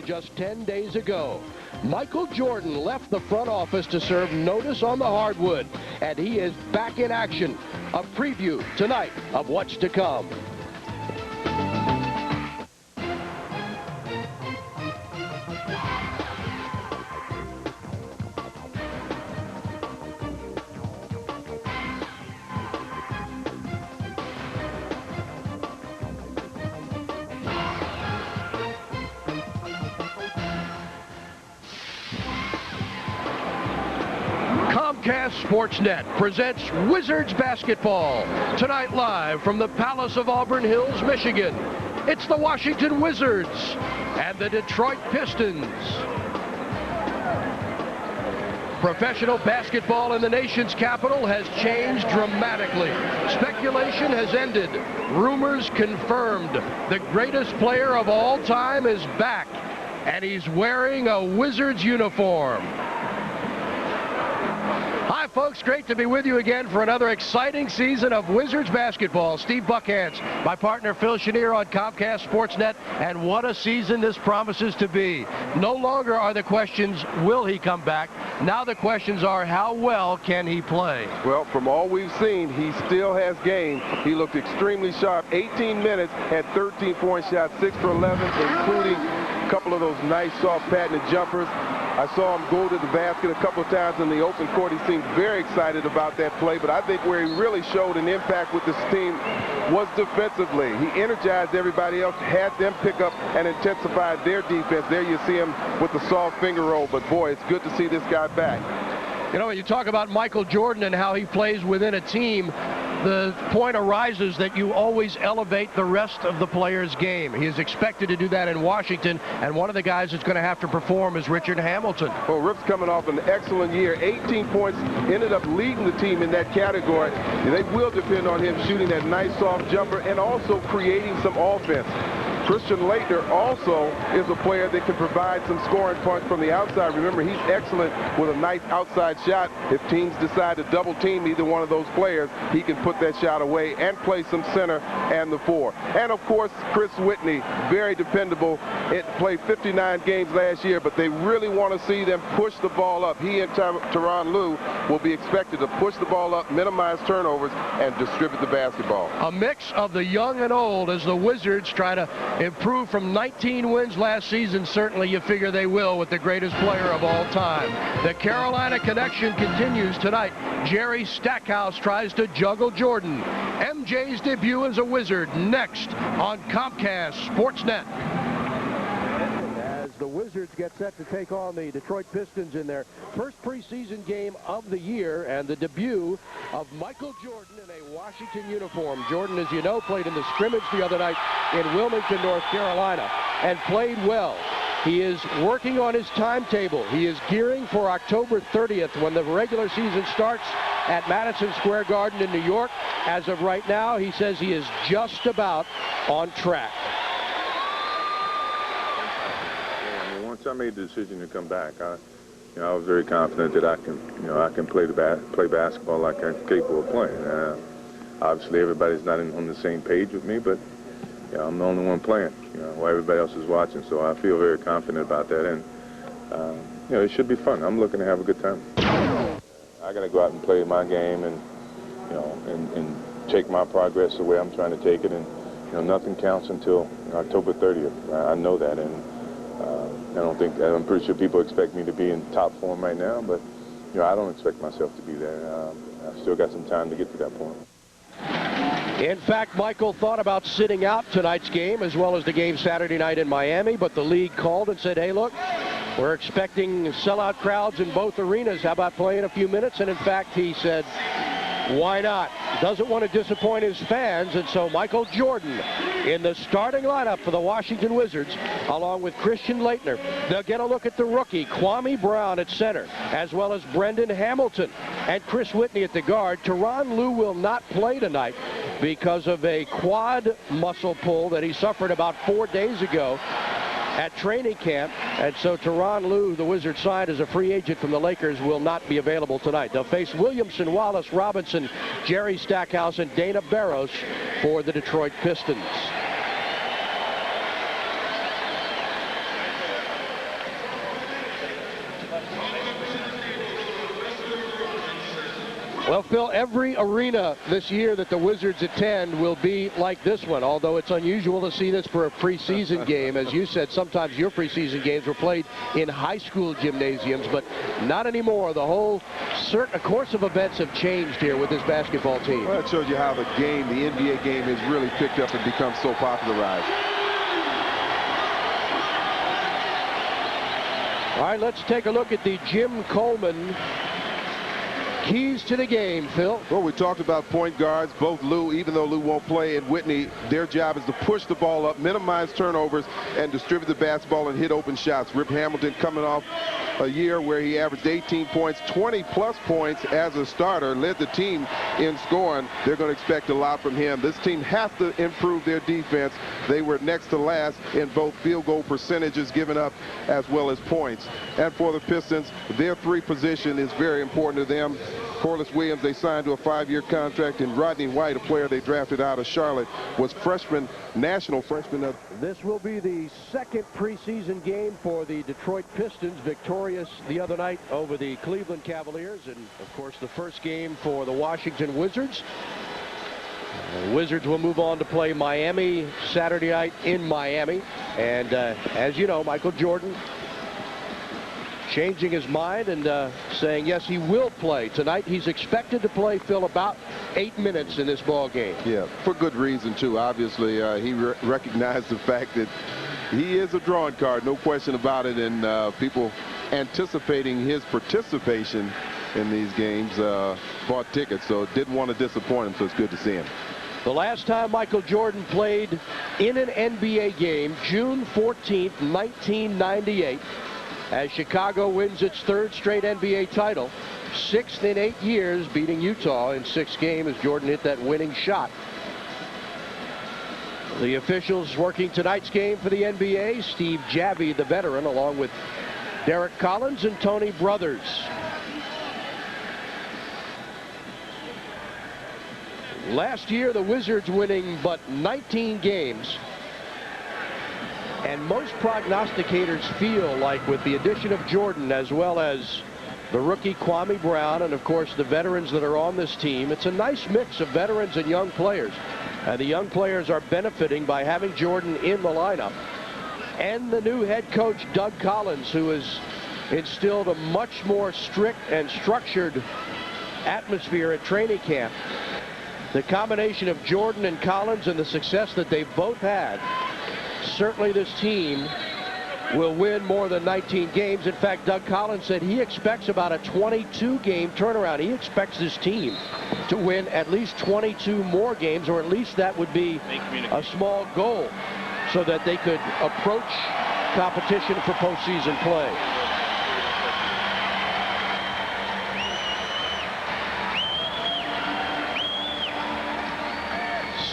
Just 10 days ago, Michael Jordan left the front office to serve notice on the hardwood, and he is back in action. A preview tonight of what's to come. Comcast Sportsnet presents Wizards basketball. Tonight live from the Palace of Auburn Hills, Michigan. It's the Washington Wizards and the Detroit Pistons. Professional basketball in the nation's capital has changed dramatically. Speculation has ended. Rumors confirmed. The greatest player of all time is back, and he's wearing a Wizards uniform. Hi, folks. Great to be with you again for another exciting season of Wizards basketball. Steve Buckhantz, my partner Phil Chenier on Comcast Sportsnet, and what a season this promises to be. No longer are the questions, will he come back? Now the questions are, how well can he play? Well, from all we've seen, he still has game. He looked extremely sharp. 18 minutes, had 13-point shots, 6 for 11, including a couple of those nice soft patented jumpers. I saw him go to the basket a couple of times in the open court. He seemed very excited about that play, but I think where he really showed an impact with this team was defensively. He energized everybody else, had them pick up and intensify their defense. There you see him with the soft finger roll, but boy, it's good to see this guy back. You know, when you talk about Michael Jordan and how he plays within a team, the point arises that you always elevate the rest of the player's game. He is expected to do that in Washington, and one of the guys that's going to have to perform is Richard Hamilton. Well, Rip's coming off an excellent year. 18 points, ended up leading the team in that category. They will depend on him shooting that nice soft jumper and also creating some offense. Christian Laettner also is a player that can provide some scoring points from the outside. Remember, he's excellent with a nice outside shot. If teams decide to double team either one of those players, he can put that shot away and play some center and the four. And of course, Chris Whitney, very dependable. It played 59 games last year, but they really want to see them push the ball up. He and Tyronn Lue will be expected to push the ball up, minimize turnovers, and distribute the basketball. A mix of the young and old as the Wizards try to improve from 19 wins last season. Certainly you figure they will with the greatest player of all time. The Carolina connection continues tonight. Jerry Stackhouse tries to juggle Jordan. MJ's debut as a Wizard next on Comcast Sportsnet. As the Wizards get set to take on the Detroit Pistons in their first preseason game of the year, and the debut of Michael Jordan in a Washington uniform. Jordan, as you know, played in the scrimmage the other night in Wilmington, North Carolina, and played well. He is working on his timetable. He is gearing for October 30th when the regular season starts at Madison Square Garden in New York. As of right now, he says he is just about on track. Once I made the decision to come back, I was very confident that I can play basketball like I'm capable of playing. Obviously, everybody's not on the same page with me, but I'm the only one playing. While everybody else is watching, so I feel very confident about that, and it should be fun. I'm looking to have a good time. I got to go out and play my game, and and take my progress the way I'm trying to take it, and nothing counts until October 30th. I know that, and I'm pretty sure people expect me to be in top form right now, but I don't expect myself to be there. I've still got some time to get to that point. In fact, Michael thought about sitting out tonight's game as well as the game Saturday night in Miami, but the league called and said, hey, look, we're expecting sellout crowds in both arenas. How about playing a few minutes? And in fact, he said, why not? Doesn't want to disappoint his fans, and so Michael Jordan in the starting lineup for the Washington Wizards, along with Christian Laettner. They'll get a look at the rookie, Kwame Brown at center, as well as Brendan Hamilton and Chris Whitney at the guard. Tyronn Lue will not play tonight because of a quad muscle pull that he suffered about 4 days ago at training camp, and so Tyronn Lue, the Wizards signed as a free agent from the Lakers, will not be available tonight. They'll face Williamson, Wallace, Robinson, Jerry Stackhouse, and Dana Barros for the Detroit Pistons. Well, Phil, every arena this year that the Wizards attend will be like this one, although it's unusual to see this for a preseason game. As you said, sometimes your preseason games were played in high school gymnasiums, but not anymore. The whole course of events have changed here with this basketball team. Well, it shows you how the NBA game has really picked up and become so popularized. All right, let's take a look at the Jim Coleman keys to the game, Phil. Well, we talked about point guards. Both Lou, even though Lou won't play, and Whitney, their job is to push the ball up, minimize turnovers, and distribute the basketball and hit open shots. Rip Hamilton coming off a year where he averaged 18 points, 20-plus points as a starter, led the team in scoring. They're going to expect a lot from him. This team has to improve their defense. They were next to last in both field goal percentages given up as well as points. And for the Pistons, their three position is very important to them. Corliss Williams, they signed to a 5-year contract, and Rodney White, a player they drafted out of Charlotte, was national freshman of. This will be the second preseason game for the Detroit Pistons, victorious the other night over the Cleveland Cavaliers, and of course the first game for the Washington Wizards. The Wizards will move on to play Miami Saturday night in Miami, and as you know, Michael Jordan changing his mind and saying yes, he will play tonight. He's expected to play, Phil, about 8 minutes in this ball game. Yeah, for good reason too. Obviously, he recognized the fact that he is a drawing card, no question about it, and people anticipating his participation in these games bought tickets, so didn't want to disappoint him, so it's good to see him. The last time Michael Jordan played in an NBA game, June 14th, 1998, as Chicago wins its third straight NBA title, 6th in 8 years, beating Utah in 6 games. Jordan hit that winning shot. The officials working tonight's game for the NBA, Steve Javie, the veteran, along with Derek Collins and Tony Brothers. Last year, the Wizards winning but 19 games. And most prognosticators feel like with the addition of Jordan, as well as the rookie Kwame Brown, and of course the veterans that are on this team, it's a nice mix of veterans and young players. And the young players are benefiting by having Jordan in the lineup. And the new head coach, Doug Collins, who has instilled a much more strict and structured atmosphere at training camp. The combination of Jordan and Collins and the success that they've both had, certainly this team will win more than 19 games. In fact, Doug Collins said he expects about a 22-game turnaround. He expects this team to win at least 22 more games, or at least that would be a small goal, so that they could approach competition for postseason play.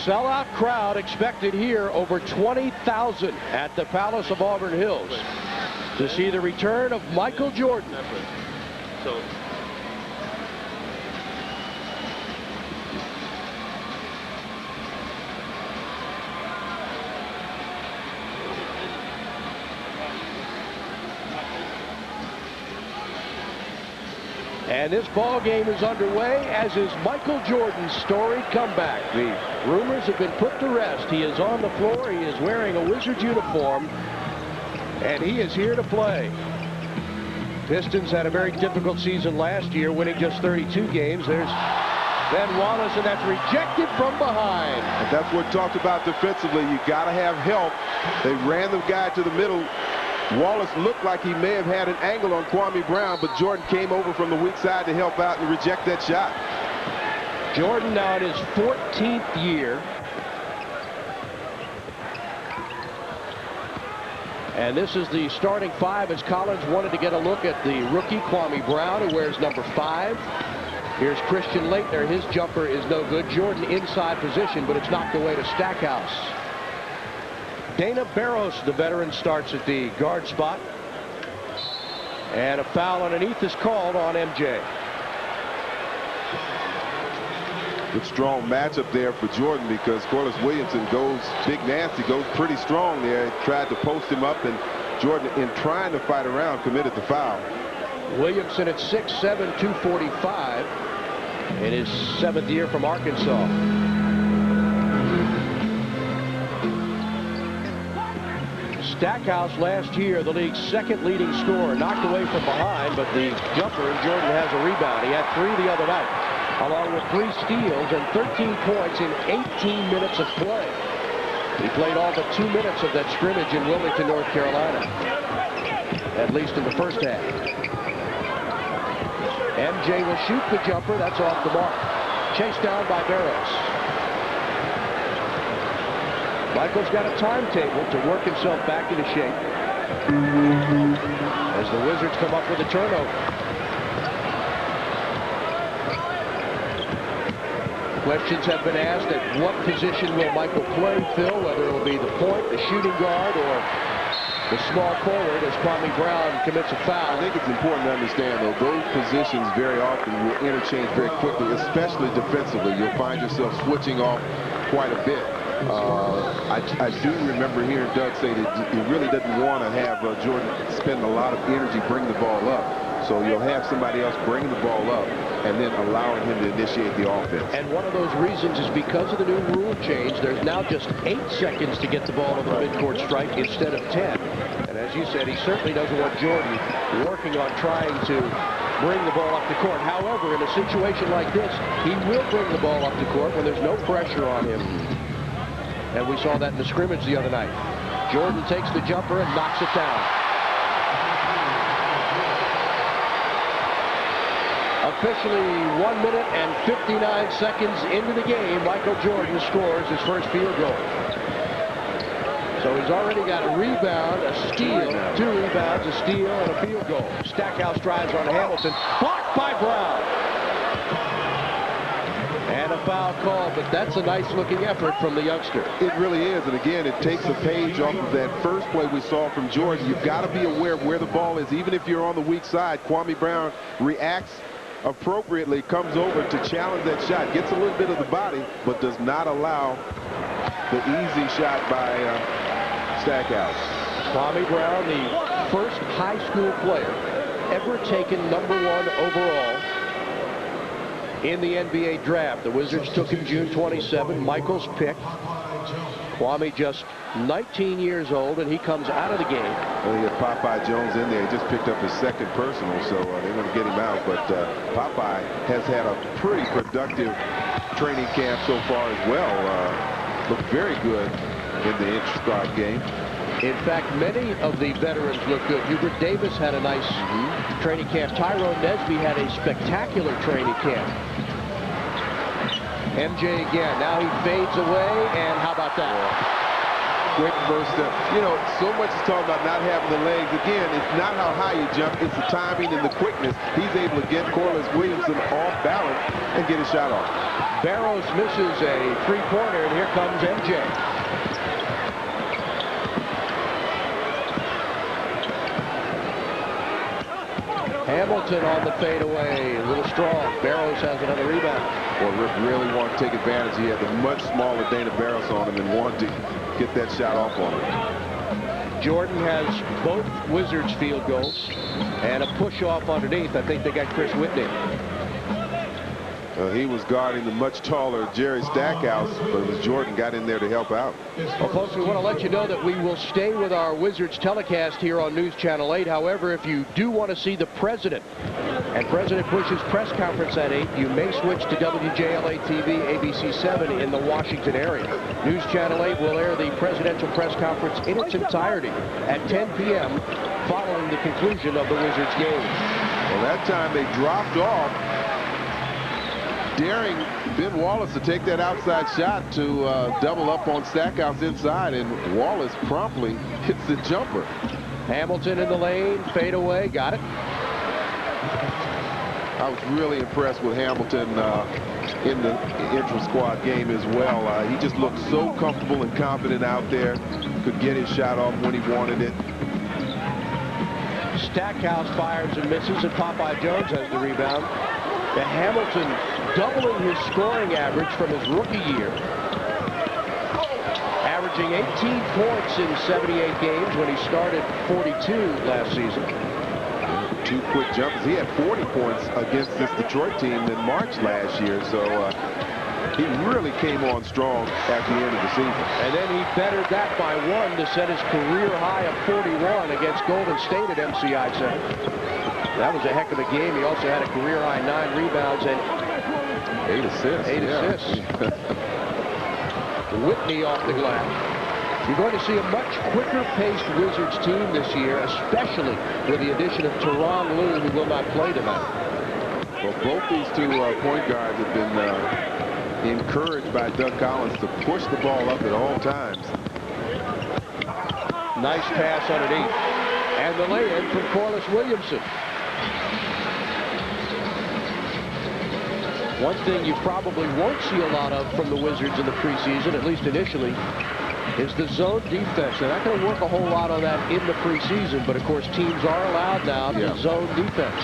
Sellout crowd expected here, over 20,000 at the Palace of Auburn Hills to see the return of Michael Jordan. And this ball game is underway, as is Michael Jordan's storied comeback. The rumors have been put to rest. He is on the floor. He is wearing a Wizards uniform, and he is here to play. Pistons had a very difficult season last year, winning just 32 games. There's Ben Wallace, and that's rejected from behind. And that's what talked about defensively. You got to have help. They ran the guy to the middle. Wallace looked like he may have had an angle on Kwame Brown, but Jordan came over from the weak side to help out and reject that shot. Jordan now in his 14th year. And this is the starting 5, as Collins wanted to get a look at the rookie Kwame Brown, who wears number 5. Here's Christian Laettner. His jumper is no good. Jordan inside position, but it's knocked away to Stackhouse. Dana Barros, the veteran, starts at the guard spot. And a foul underneath is called on MJ. Good strong matchup there for Jordan, because Corliss Williamson goes, Big Nancy goes pretty strong there. Tried to post him up, and Jordan, in trying to fight around, committed the foul. Williamson at 6'7", 245. in his 7th year from Arkansas. Stackhouse last year, the league's 2nd leading scorer, knocked away from behind, but the jumper, and Jordan has a rebound. He had 3 the other night, along with 3 steals and 13 points in 18 minutes of play. He played all but 2 minutes of that scrimmage in Wilmington, North Carolina, at least in the first half. MJ will shoot the jumper. That's off the mark. Chased down by Barrows. Michael's got a timetable to work himself back into shape as the Wizards come up with a turnover. Questions have been asked at what position will Michael play, Phil, whether it will be the point, the shooting guard, or the small forward as Kwame Brown commits a foul. I think it's important to understand, though, those positions very often will interchange very quickly, especially defensively. You'll find yourself switching off quite a bit. I do remember hearing Doug say that he really doesn't want to have Jordan spend a lot of energy bringing the ball up. So you'll have somebody else bringing the ball up and then allowing him to initiate the offense. And one of those reasons is because of the new rule change. There's now just 8 seconds to get the ball to the midcourt strike instead of 10. And as you said, he certainly doesn't want Jordan working on trying to bring the ball up the court. However, in a situation like this, he will bring the ball up the court when there's no pressure on him. And we saw that in the scrimmage the other night. Jordan takes the jumper and knocks it down. Officially 1 minute and 59 seconds into the game, Michael Jordan scores his first field goal. So he's already got a rebound, a steal, 2 rebounds, a steal, and a field goal. Stackhouse drives on Hamilton, blocked by Brown. And a foul call, but that's a nice-looking effort from the youngster. It really is, and again, it takes a page off of that first play we saw from Jordan. You've got to be aware of where the ball is, even if you're on the weak side. Kwame Brown reacts appropriately, comes over to challenge that shot, gets a little bit of the body, but does not allow the easy shot by Stackhouse. Kwame Brown, the first high school player ever taken #1 overall in the NBA draft. The Wizards took him June 27, Michael's pick. Kwame just 19 years old, and he comes out of the game. Well, he had Popeye Jones in there. He just picked up his 2nd personal, so they're going to get him out. But Popeye has had a pretty productive training camp so far as well. Looked very good in the intra-squad game. In fact, many of the veterans look good. Hubert Davis had a nice training camp. Tyrone Nesby had a spectacular training camp. MJ again. Now he fades away, and how about that? Quick first step. You know, so much is talking about not having the legs. Again, it's not how high you jump, it's the timing and the quickness. He's able to get Corliss Williamson off balance and get his shot off. Barrows misses a 3-pointer, and here comes MJ. Hamilton on the fadeaway, a little strong. Barrows has another rebound. Well, Rick really wanted to take advantage. He had the much smaller Dana Barrows on him and wanted to get that shot off on him. Jordan has both Wizards field goals and a push-off underneath. I think they got Chris Whitney. He was guarding the much taller Jerry Stackhouse, but it was Jordan got in there to help out. Well, folks, we want to let you know that we will stay with our Wizards telecast here on News Channel 8. However, if you do want to see the president and President Bush's press conference at 8, you may switch to WJLA-TV ABC 7 in the Washington area. News Channel 8 will air the presidential press conference in its entirety at 10 p.m. following the conclusion of the Wizards game. Well, that time they dropped off, daring Ben Wallace to take that outside shot to double up on Stackhouse inside, and Wallace promptly hits the jumper. Hamilton in the lane, fade away, got it. I was really impressed with Hamilton in the intra-squad game as well. He just looked so comfortable and confident out there, could get his shot off when he wanted it. Stackhouse fires and misses, and Popeye Jones has the rebound. And Hamilton doubling his scoring average from his rookie year. Averaging 18 points in 78 games when he started 42 last season. 2 quick jumpers. He had 40 points against this Detroit team in March last year, so he really came on strong at the end of the season. And then he bettered that by 1 to set his career high of 41 against Golden State at MCI Center. That was a heck of a game. He also had a career high 9 rebounds and 8 assists. 8 assists. Whitney off the glass. You're going to see a much quicker-paced Wizards team this year, especially with the addition of Tyronn Lue, who will not play tonight. Well, both these 2 point guards have been encouraged by Doug Collins to push the ball up at all times. Nice pass underneath. And the lay-in from Corliss Williamson. One thing you probably won't see a lot of from the Wizards in the preseason, at least initially, is the zone defense. They're not going to work a whole lot on that in the preseason, but of course teams are allowed now to zone defense.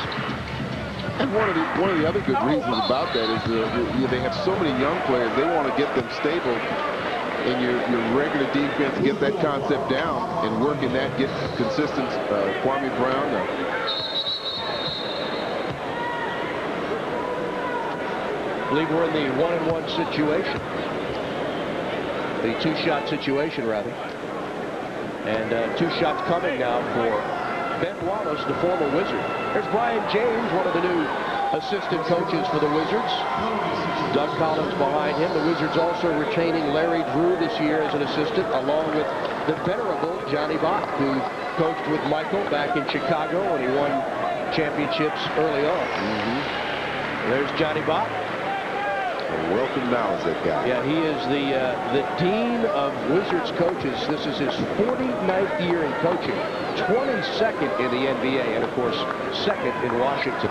And one of the other good reasons about that is they have so many young players. They want to get them stable in your regular defense, get that concept down, and work in that, get consistent. Kwame Brown. I believe we're in the 1-and-1 situation. The 2-shot situation, rather. And 2 shots coming now for Ben Wallace, the former Wizard. There's Brian James, one of the new assistant coaches for the Wizards. Doug Collins behind him. The Wizards also retaining Larry Drew this year as an assistant, along with the venerable Johnny Bach, who coached with Michael back in Chicago when he won championships early on. There's Johnny Bach. Welcome Knowles, that guy. Yeah, he is the dean of Wizards coaches. This is his 49th year in coaching, 22nd in the NBA, and of course, 2nd in Washington.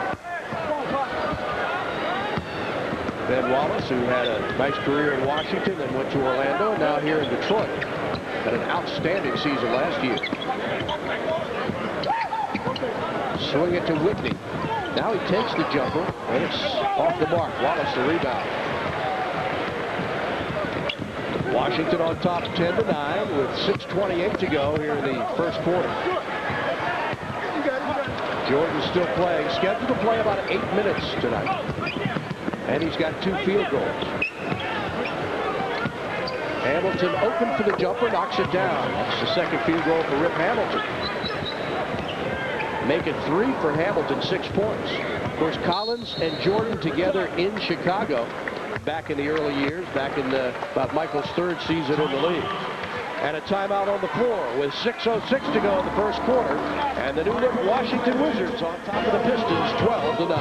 Ben Wallace, who had a nice career in Washington, then went to Orlando, and now here in Detroit. Had an outstanding season last year. Swing it to Whitney. Now he takes the jumper, and it's off the mark. Wallace the rebound. Washington on top 10-9 with 6:28 to go here in the first quarter. Jordan's still playing, scheduled to play about 8 minutes tonight. And he's got 2 field goals. Hamilton open for the jumper, knocks it down. That's the 2nd field goal for Rip Hamilton. Make it 3 for Hamilton, 6 points. Of course, Collins and Jordan together in Chicago back in the early years, back in about Michael's 3rd season in the league. And a timeout on the floor with 6:06 to go in the first quarter. And the new look Washington Wizards on top of the Pistons, 12-9.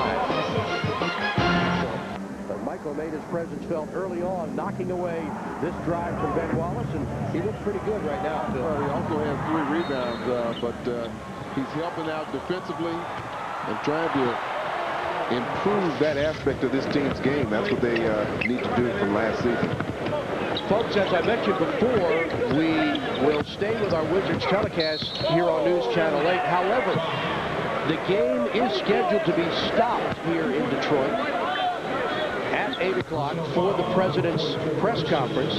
But Michael made his presence felt early on, knocking away this drive from Ben Wallace, and he looks pretty good right now. Well, he also has 3 rebounds, but he's helping out defensively and trying to improve that aspect of this team's game. That's what they need to do from last season. Folks, as I mentioned before, we will stay with our Wizards telecast here on News Channel 8. However, the game is scheduled to be stopped here in Detroit at 8 o'clock for the President's press conference.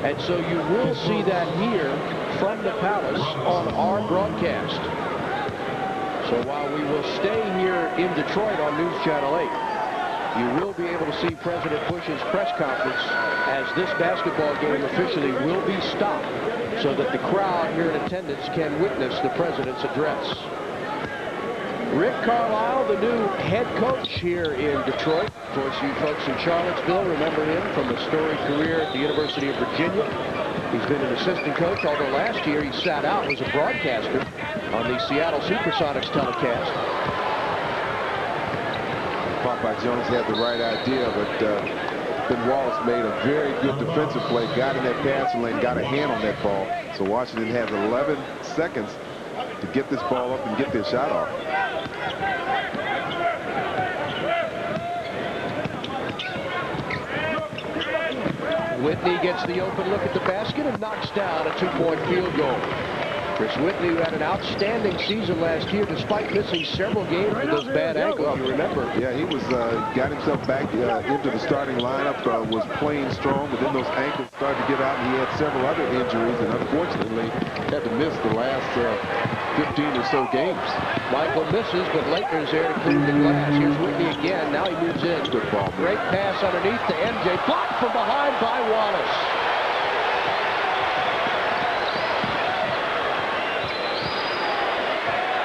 And so you will see that here from the Palace on our broadcast. So while we will stay here in Detroit on News Channel 8, you will be able to see President Bush's press conference as this basketball game officially will be stopped so that the crowd here in attendance can witness the President's address. Rick Carlisle, the new head coach here in Detroit. Of course, you folks in Charlottesville remember him from a storied career at the University of Virginia. He's been an assistant coach, although last year he sat out as a broadcaster on the Seattle Supersonics telecast. Popeye Jones had the right idea, but Ben Wallace made a very good defensive play, got in that passing lane, got a hand on that ball. So Washington has 11 seconds to get this ball up and get their shot off. Whitney gets the open look at the basket and knocks down a 2-point field goal. Chris Whitney, who had an outstanding season last year despite missing several games with those bad ankles, you remember. Yeah, he was got himself back into the starting lineup, was playing strong, but then those ankles started to give out, and he had several other injuries, and unfortunately had to miss the last 15 or so games. Michael misses, but Leitner's there to clear the glass. Here's Whitney again. Now he moves in. Good ball. Great pass underneath to MJ. Blocked from behind by Wallace.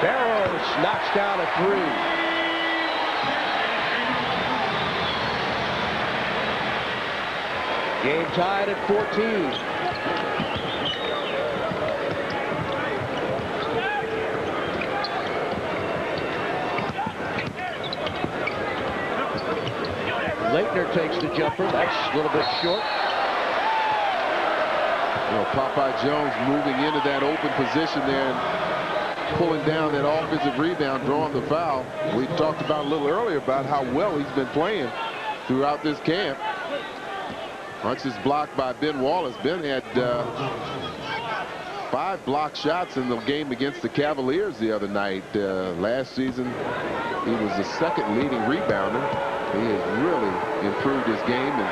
Barrows knocks down a three. Game tied at 14. Leitner takes the jumper. That's a little bit short. You know, Popeye Jones moving into that open position there and pulling down that offensive rebound, drawing the foul. We talked about a little earlier about how well he's been playing throughout this camp. Once is blocked by Ben Wallace. Ben had 5 blocked shots in the game against the Cavaliers the other night. Last season, he was the second leading rebounder. He has really improved his game and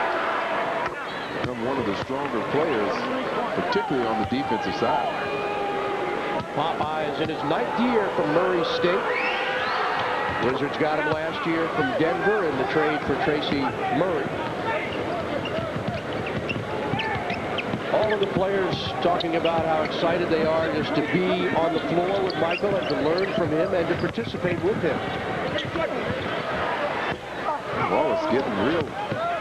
become one of the stronger players, particularly on the defensive side. Popeye is in his 9th year from Murray State. Wizards got him last year from Denver in the trade for Tracy Murray. All of the players talking about how excited they are just to be on the floor with Michael and to learn from him and to participate with him. Wallace getting real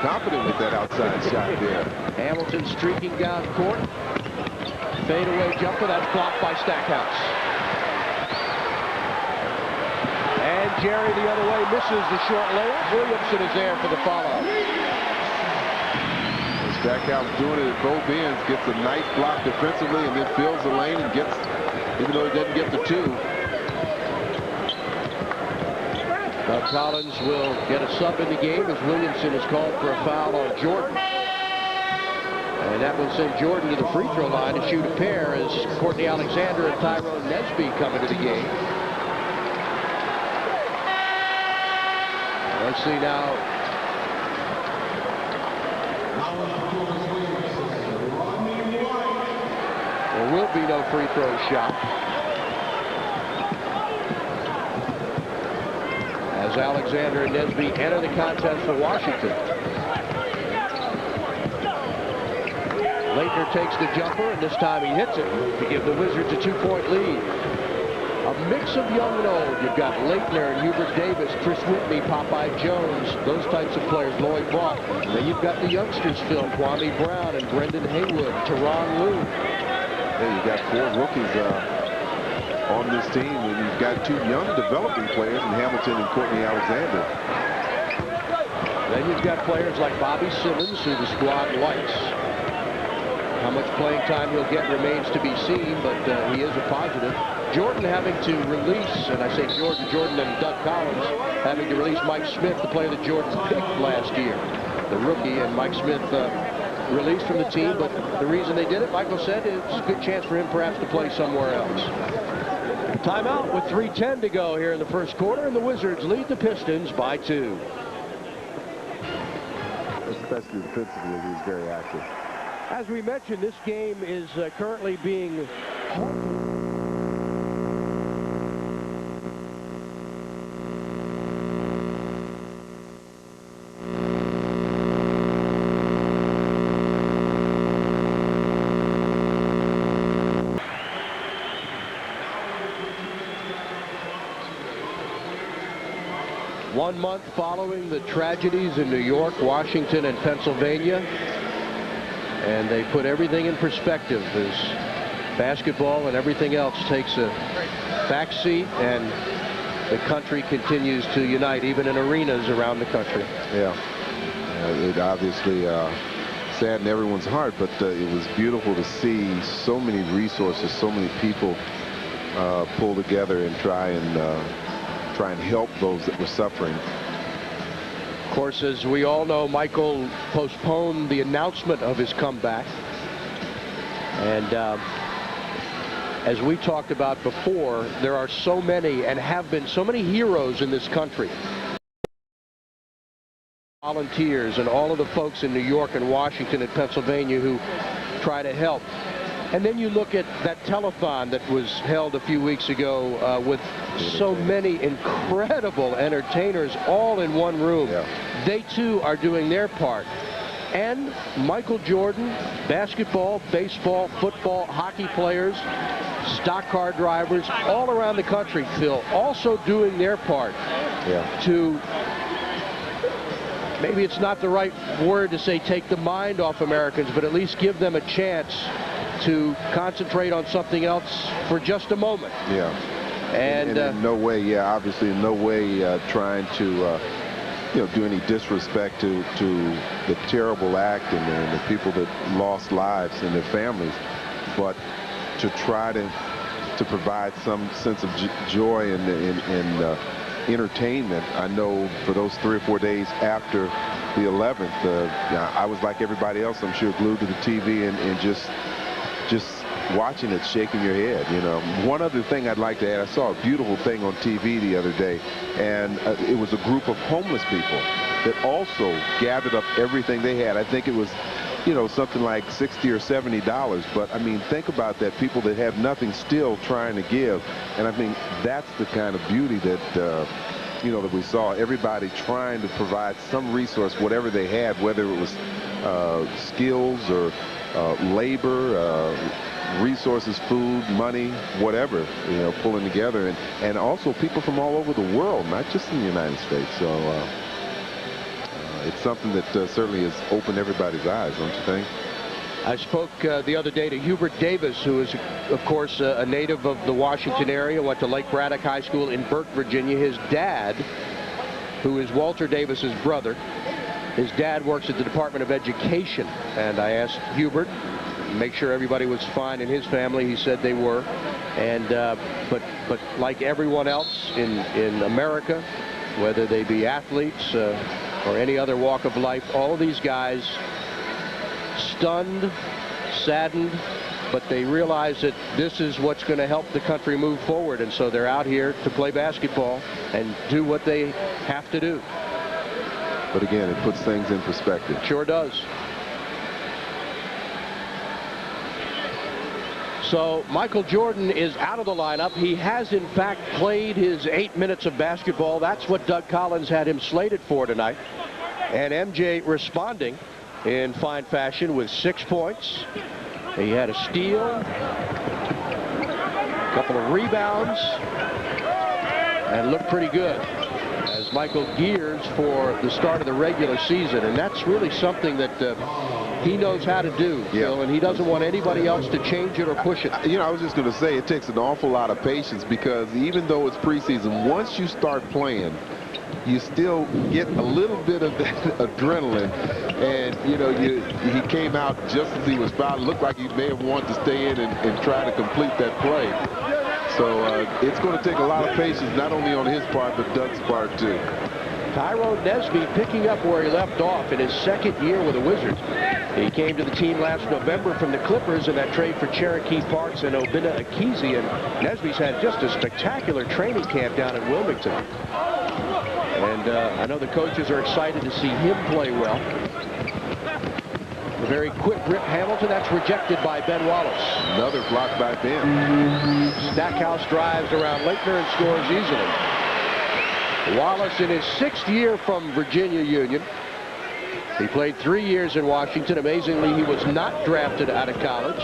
confident with that outside shot there. Hamilton streaking down court. Fadeaway jumper, that's blocked by Stackhouse. And Jerry the other way misses the short layup. Williamson is there for the follow-up. Stackhouse doing it at both ends, gets a nice block defensively and then fills the lane and gets, even though he doesn't get the 2. Doug Collins will get a sub in the game as Williamson is called for a foul on Jordan. And that will send Jordan to the free throw line to shoot a pair as Courtney Alexander and Tyrone Nesby come into the game. Let's see now. There will be no free throw shot. As Alexander and Nesby enter the contest for Washington. Leitner takes the jumper, and this time he hits it to give the Wizards a 2-point lead. A mix of young and old. You've got Leitner and Hubert Davis, Chris Whitney, Popeye Jones, those types of players, Lloyd Ball. And then you've got the youngsters, Phil, Kwame Brown and Brendan Haywood, Teron Lou. Yeah, you got 4 rookies on this team, and you've got 2 young developing players in Hamilton and Courtney Alexander. Then you've got players like Bobby Simmons, who the squad likes. How much playing time he'll get remains to be seen, but he is a positive. Jordan having to release, and I say Jordan and Doug Collins having to release Mike Smith, the player that Jordan picked last year, the rookie, and Mike Smith released from the team, but the reason they did it, Michael said, it's a good chance for him perhaps to play somewhere else. Timeout with 3:10 to go here in the first quarter, and the Wizards lead the Pistons by 2. Especially defensively, he's very active. As we mentioned, this game is currently being... One month following the tragedies in New York, Washington, and Pennsylvania, and they put everything in perspective as basketball and everything else takes a backseat, and the country continues to unite, even in arenas around the country. Yeah, it obviously saddened everyone's heart, but it was beautiful to see so many resources, so many people pull together and try and help those that were suffering. Of course, as we all know, Michael postponed the announcement of his comeback. And as we talked about before, there are so many and have been so many heroes in this country. Volunteers and all of the folks in New York and Washington and Pennsylvania who try to help. And then you look at that telethon that was held a few weeks ago with so many incredible entertainers all in one room. Yeah. They too are doing their part. And Michael Jordan, basketball, baseball, football, hockey players, stock car drivers all around the country, Phil, also doing their part to, maybe it's not the right word to say take the mind off Americans, but at least give them a chance to concentrate on something else for just a moment. Yeah. And in no way, obviously in no way trying to do any disrespect to the terrible act and the people that lost lives and their families, but to try to provide some sense of joy and entertainment. I know for those 3 or 4 days after the 11th, I was like everybody else, I'm sure, glued to the TV and just watching it, shaking your head. One other thing I'd like to add, I saw a beautiful thing on TV the other day, and it was a group of homeless people that also gathered up everything they had. I think it was, something like $60 or $70. But I mean, think about that, people that have nothing still trying to give. And I mean, that's the kind of beauty that, that we saw. Everybody trying to provide some resource, whatever they had, whether it was skills or labor, resources, food, money, whatever, pulling together, and also people from all over the world, not just in the United States. So it's something that certainly has opened everybody's eyes, don't you think? I spoke the other day to Hubert Davis, who is, of course, a native of the Washington area, went to Lake Braddock High School in Burke, Virginia. His dad, who is Walter Davis's brother, his dad works at the Department of Education, and I asked Hubert, make sure everybody was fine in his family. He said they were, and but like everyone else in America, whether they be athletes or any other walk of life, all of these guys stunned, saddened, but they realize that this is what's going to help the country move forward, and so they're out here to play basketball and do what they have to do. But again, it puts things in perspective. Sure does. So Michael Jordan is out of the lineup. He has, in fact, played his 8 minutes of basketball. That's what Doug Collins had him slated for tonight. And MJ responding in fine fashion with 6 points. He had a steal, a couple of rebounds, and looked pretty good as Michael gears for the start of the regular season. And that's really something that he knows how to do, Phil, and he doesn't want anybody else to change it or push it. I was just going to say, it takes an awful lot of patience, because even though it's preseason, once you start playing, you still get a little bit of that adrenaline. And, he came out just as he was fouled. Looked like he may have wanted to stay in and try to complete that play. So it's going to take a lot of patience, not only on his part, but Doug's part, too. Tyrone Nesby picking up where he left off in his second year with the Wizards. He came to the team last November from the Clippers in that trade for Cherokee Parks and Obinna Akizi, and Nesby's had just a spectacular training camp down in Wilmington. And I know the coaches are excited to see him play well. A very quick Rip Hamilton, that's rejected by Ben Wallace. Another block by Ben. Stackhouse drives around Laettner and scores easily. Wallace in his 6th year from Virginia Union. He played 3 years in Washington. Amazingly, he was not drafted out of college.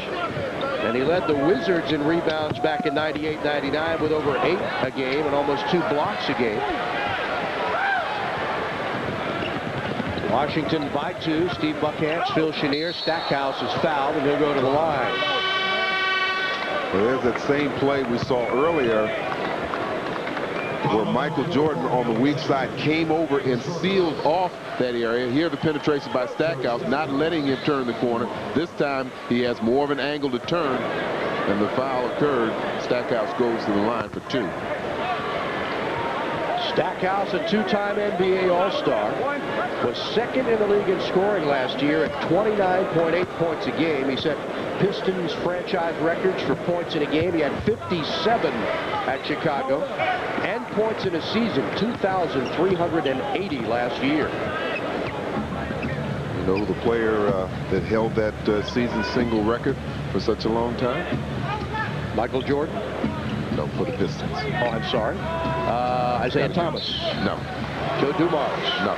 And he led the Wizards in rebounds back in 98-99 with over 8 a game and almost 2 blocks a game. Washington by 2. Steve Buckhantz, Phil Chenier. Stackhouse is fouled, and he'll go to the line. Well, there's that same play we saw earlier, where Michael Jordan on the weak side came over and sealed off that area. Here the penetration by Stackhouse, not letting him turn the corner. This time he has more of an angle to turn, and the foul occurred. Stackhouse goes to the line for 2. Stackhouse, a 2-time NBA All-Star, was 2nd in the league in scoring last year at 29.8 points a game. He set Pistons franchise records for points in a game. He had 57 at Chicago, and points in a season, 2,380 last year. You know the player that held that season single record for such a long time? Michael Jordan? No, for the Pistons. Oh, I'm sorry. Isaiah Thomas? No. Joe Dumars? No.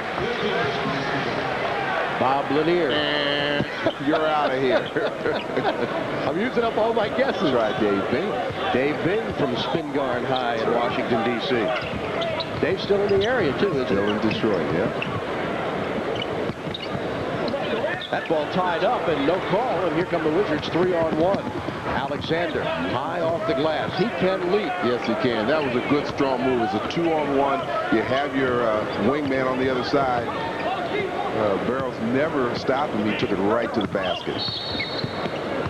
Bob Lanier? You're out of here. I'm using up all my guesses. Right, Dave Bing. Dave Bing from Spingarn High in Washington, D.C. Dave's still in the area, too, isn't he? Still in Detroit, yeah. That ball tied up and no call, and here come the Wizards 3-on-1. Alexander high off the glass. He can leap. Yes, he can. That was a good, strong move. It's a 2-on-1. You have your wingman on the other side. Barrow's never stopped him. He took it right to the basket.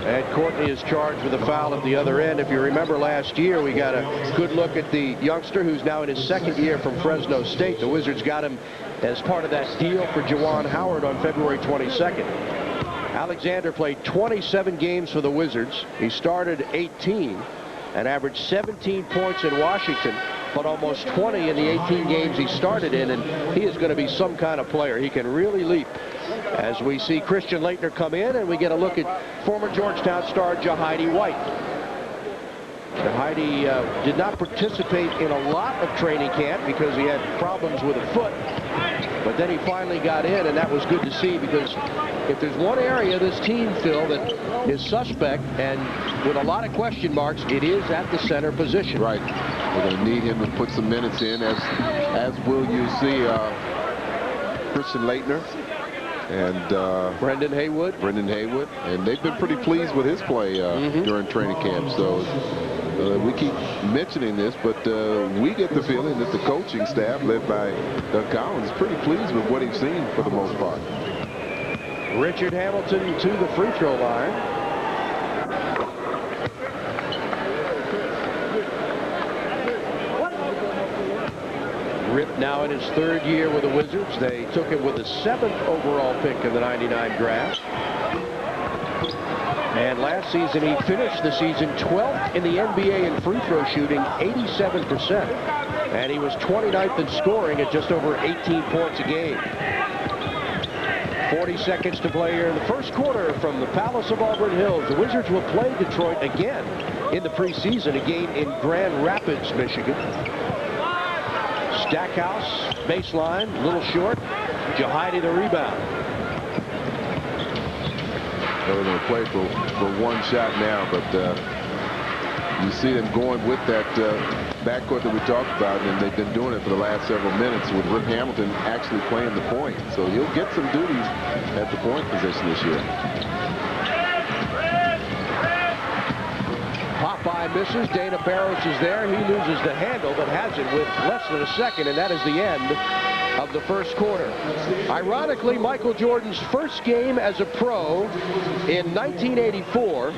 And Courtney is charged with a foul at the other end. If you remember last year, we got a good look at the youngster who's now in his second year from Fresno State. The Wizards got him as part of that deal for Juwan Howard on February 22nd. Alexander played 27 games for the Wizards. He started 18 and averaged 17 points in Washington, but almost 20 in the 18 games he started in, and he is going to be some kind of player. He can really leap. As we see Christian Laettner come in, and we get a look at former Georgetown star Jahidi White. Jahidi did not participate in a lot of training camp because he had problems with a foot, but then he finally got in, and that was good to see, because if there's one area this team, Phil, that is suspect and with a lot of question marks, it is at the center position. Right. We're going to need him to put some minutes in, as will you see Christian Laettner and Brendan Haywood. And they've been pretty pleased with his play during training camp. So we keep mentioning this, but we get the feeling that the coaching staff, led by Doug Collins, is pretty pleased with what he's seen for the most part. Richard Hamilton to the free throw line. Rip now in his third year with the Wizards. They took him with the 7th overall pick in the '99 draft. And last season he finished the season 12th in the NBA in free throw shooting, 87%. And he was 29th in scoring at just over 18 points a game. 40 seconds to play here in the first quarter from the Palace of Auburn Hills. The Wizards will play Detroit again in the preseason, a game in Grand Rapids, Michigan. Stackhouse, baseline, a little short. Jahidi the rebound. They're going to play for one shot now, but you see them going with that backcourt that we talked about, and they've been doing it for the last several minutes with Rip Hamilton actually playing the point. So he'll get some duties at the point position this year. Popeye misses. Dana Barros is there. He loses the handle, but has it with less than a second, and that is the end of the first quarter. Ironically, Michael Jordan's first game as a pro in 1984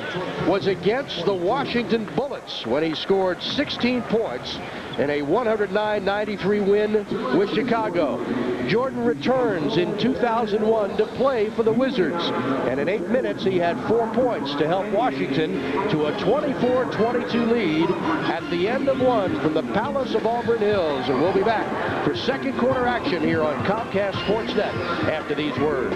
was against the Washington Bullets, when he scored 16 points in a 109-93 win with Chicago. Jordan returns in 2001 to play for the Wizards, and in 8 minutes he had 4 points to help Washington to a 24-22 lead at the end of one from the Palace of Auburn Hills. And we'll be back for second quarter action here on Comcast Sportsnet after these words.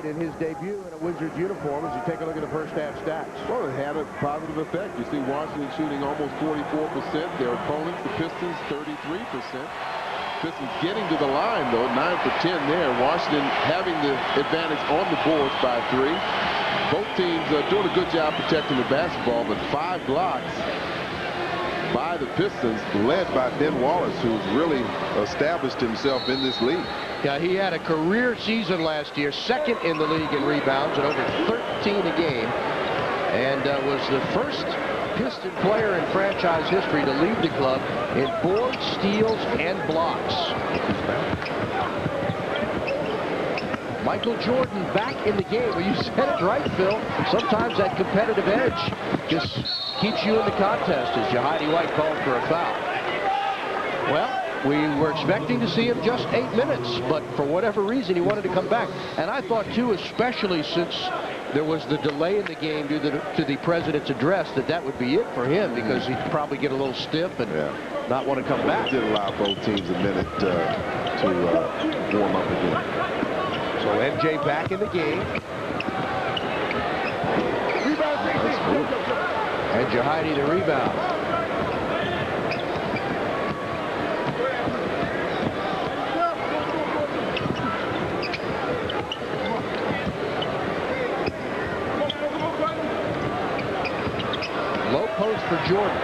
In his debut in a Wizards uniform, as you take a look at the first half stats. Well, it had a positive effect. You see Washington shooting almost 44%. Their opponents, the Pistons, 33%. Pistons getting to the line, though, 9 for 10 there. Washington having the advantage on the boards by 3. Both teams doing a good job protecting the basketball, but 5 blocks by the Pistons, led by Ben Wallace, who's really established himself in this league. Yeah, he had a career season last year, second in the league in rebounds at over 13 a game, and was the first Piston player in franchise history to lead the club in boards, steals, and blocks. Michael Jordan back in the game. Well, you said it right, Phil. Sometimes that competitive edge just keeps you in the contest, as Jahidi White called for a foul. Well, we were expecting to see him just 8 minutes, but for whatever reason, he wanted to come back. And I thought, too, especially since there was the delay in the game due to the president's address, that would be it for him, because he'd probably get a little stiff and not want to come back. It did allow both teams a minute to warm up again. So MJ back in the game. And Jahidi the rebound. Low post for Jordan.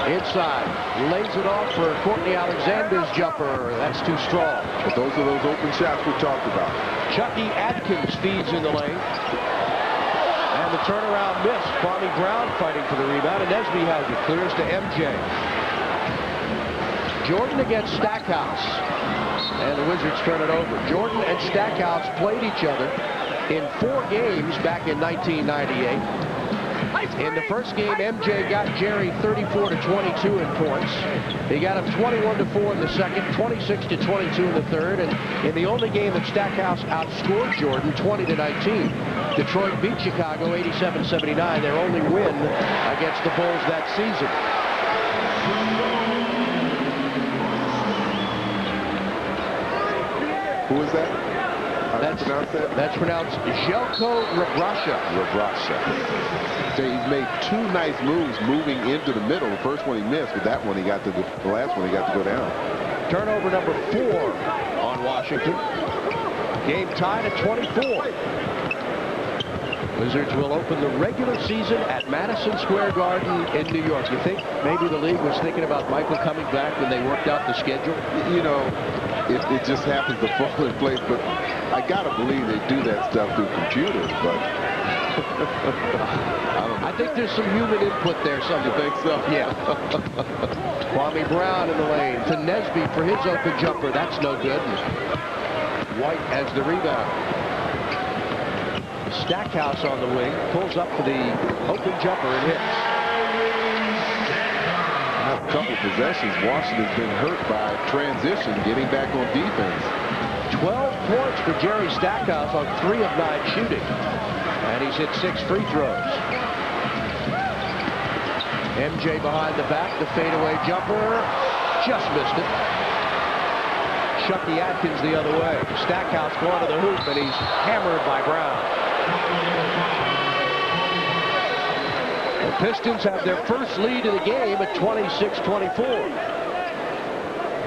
Inside. Lays it off for Courtney Alexander's jumper. That's too strong. But those are those open shots we talked about. Chucky Atkins feeds in the lane. And the turnaround miss. Kwame Brown fighting for the rebound. And Nesby has it. Clears to MJ. Jordan against Stackhouse. And the Wizards turn it over. Jordan and Stackhouse played each other in 4 games back in 1998. In the first game, MJ got Jerry 34-22 in points. He got him 21-4 in the second, 26-22 in the third, and in the only game that Stackhouse outscored Jordan, 20-19. Detroit beat Chicago 87-79, their only win against the Bulls that season. Who is that? That's pronounced Željko Rabraša. So he's made 2 nice moves moving into the middle. The first one he missed, but that one he got to the last one he got to go down. Turnover number 4 on Washington. Game tied at 24. Wizards will open the regular season at Madison Square Garden in New York. You think maybe the league was thinking about Michael coming back when they worked out the schedule? You know, it just happens to fall in place, but I gotta believe they do that stuff through computers, but I think there's some human input there. You think so? Yeah. Kwame Brown in the lane to Nesby for his open jumper. That's no good. White has the rebound. Stackhouse on the wing, pulls up for the open jumper and hits. A couple possessions. Washington's been hurt by transition, getting back on defense. 12 points for Jerry Stackhouse on 3 of 9 shooting. And he's hit 6 free throws. MJ behind the back, the fadeaway jumper. Just missed it. Chucky Atkins the other way. Stackhouse going to the hoop, and he's hammered by Brown. The Pistons have their first lead of the game at 26-24.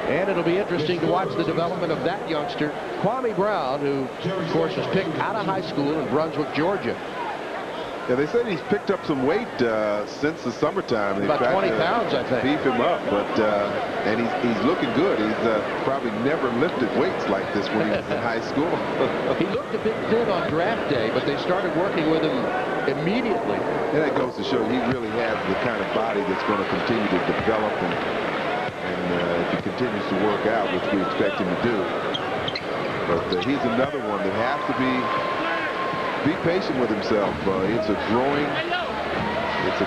And it'll be interesting to watch the development of that youngster, Kwame Brown, who, of course, was picked out of high school in Brunswick, Georgia. Yeah, they said he's picked up some weight since the summertime. About 20 pounds, I think. Beef him up, but and he's looking good. He's probably never lifted weights like this when he was in high school. He looked a bit thin on draft day, but they started working with him immediately. And that goes to show he really has the kind of body that's going to continue to develop, and if he continues to work out, which we expect him to do. But he's another one that has to be patient with himself. It's a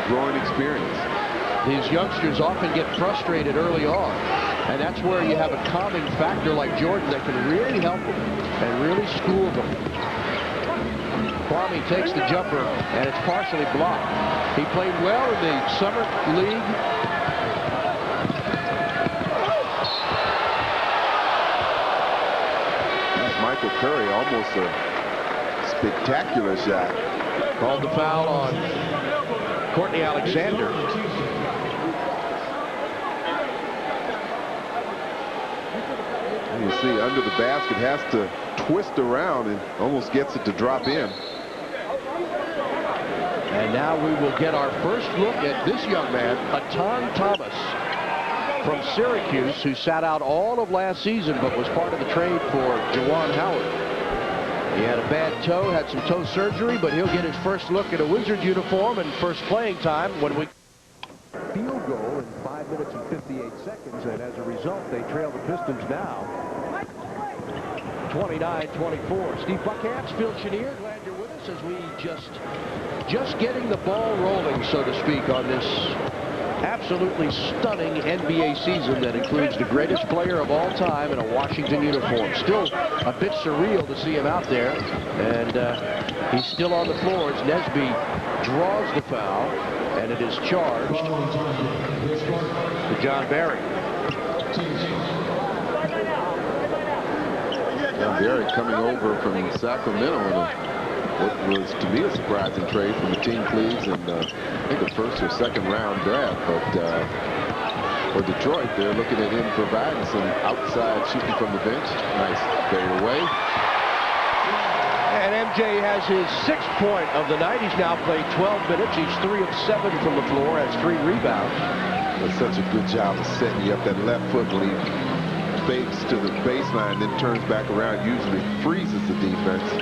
growing experience. These youngsters often get frustrated early on, and that's where you have a calming factor like Jordan that can really help them and really school them. Kwame takes the jumper, and it's partially blocked. He played well in the summer league. That's Michael Curry, almost a spectacular shot. Called the foul on Courtney Alexander. You see, under the basket, has to twist around and almost gets it to drop in. And now we will get our first look at this young man, Atan Thomas, from Syracuse, who sat out all of last season but was part of the trade for Juwan Howard. He had a bad toe, had some toe surgery, but he'll get his first look at a Wizard uniform and first playing time when we field goal in 5 minutes and 58 seconds, and as a result, they trail the Pistons now 29-24. Steve Buckhantz, Phil Chenier, glad you're with us as we just getting the ball rolling, so to speak, on this absolutely stunning NBA season that includes the greatest player of all time in a Washington uniform. Still a bit surreal to see him out there, and he's still on the floor as Nesby draws the foul, and it is charged to John Barry. John Barry coming over from Sacramento in what was to me a surprising trade from the team please, and I think a first or second round draft. But for Detroit, they're looking at him providing some outside shooting from the bench. Nice fade away. And MJ has his 6th point of the night. He's now played 12 minutes. He's 3 of 7 from the floor, has 3 rebounds. Does such a good job of setting you up. That left foot when he fakes to the baseline, then turns back around, usually freezes the defense.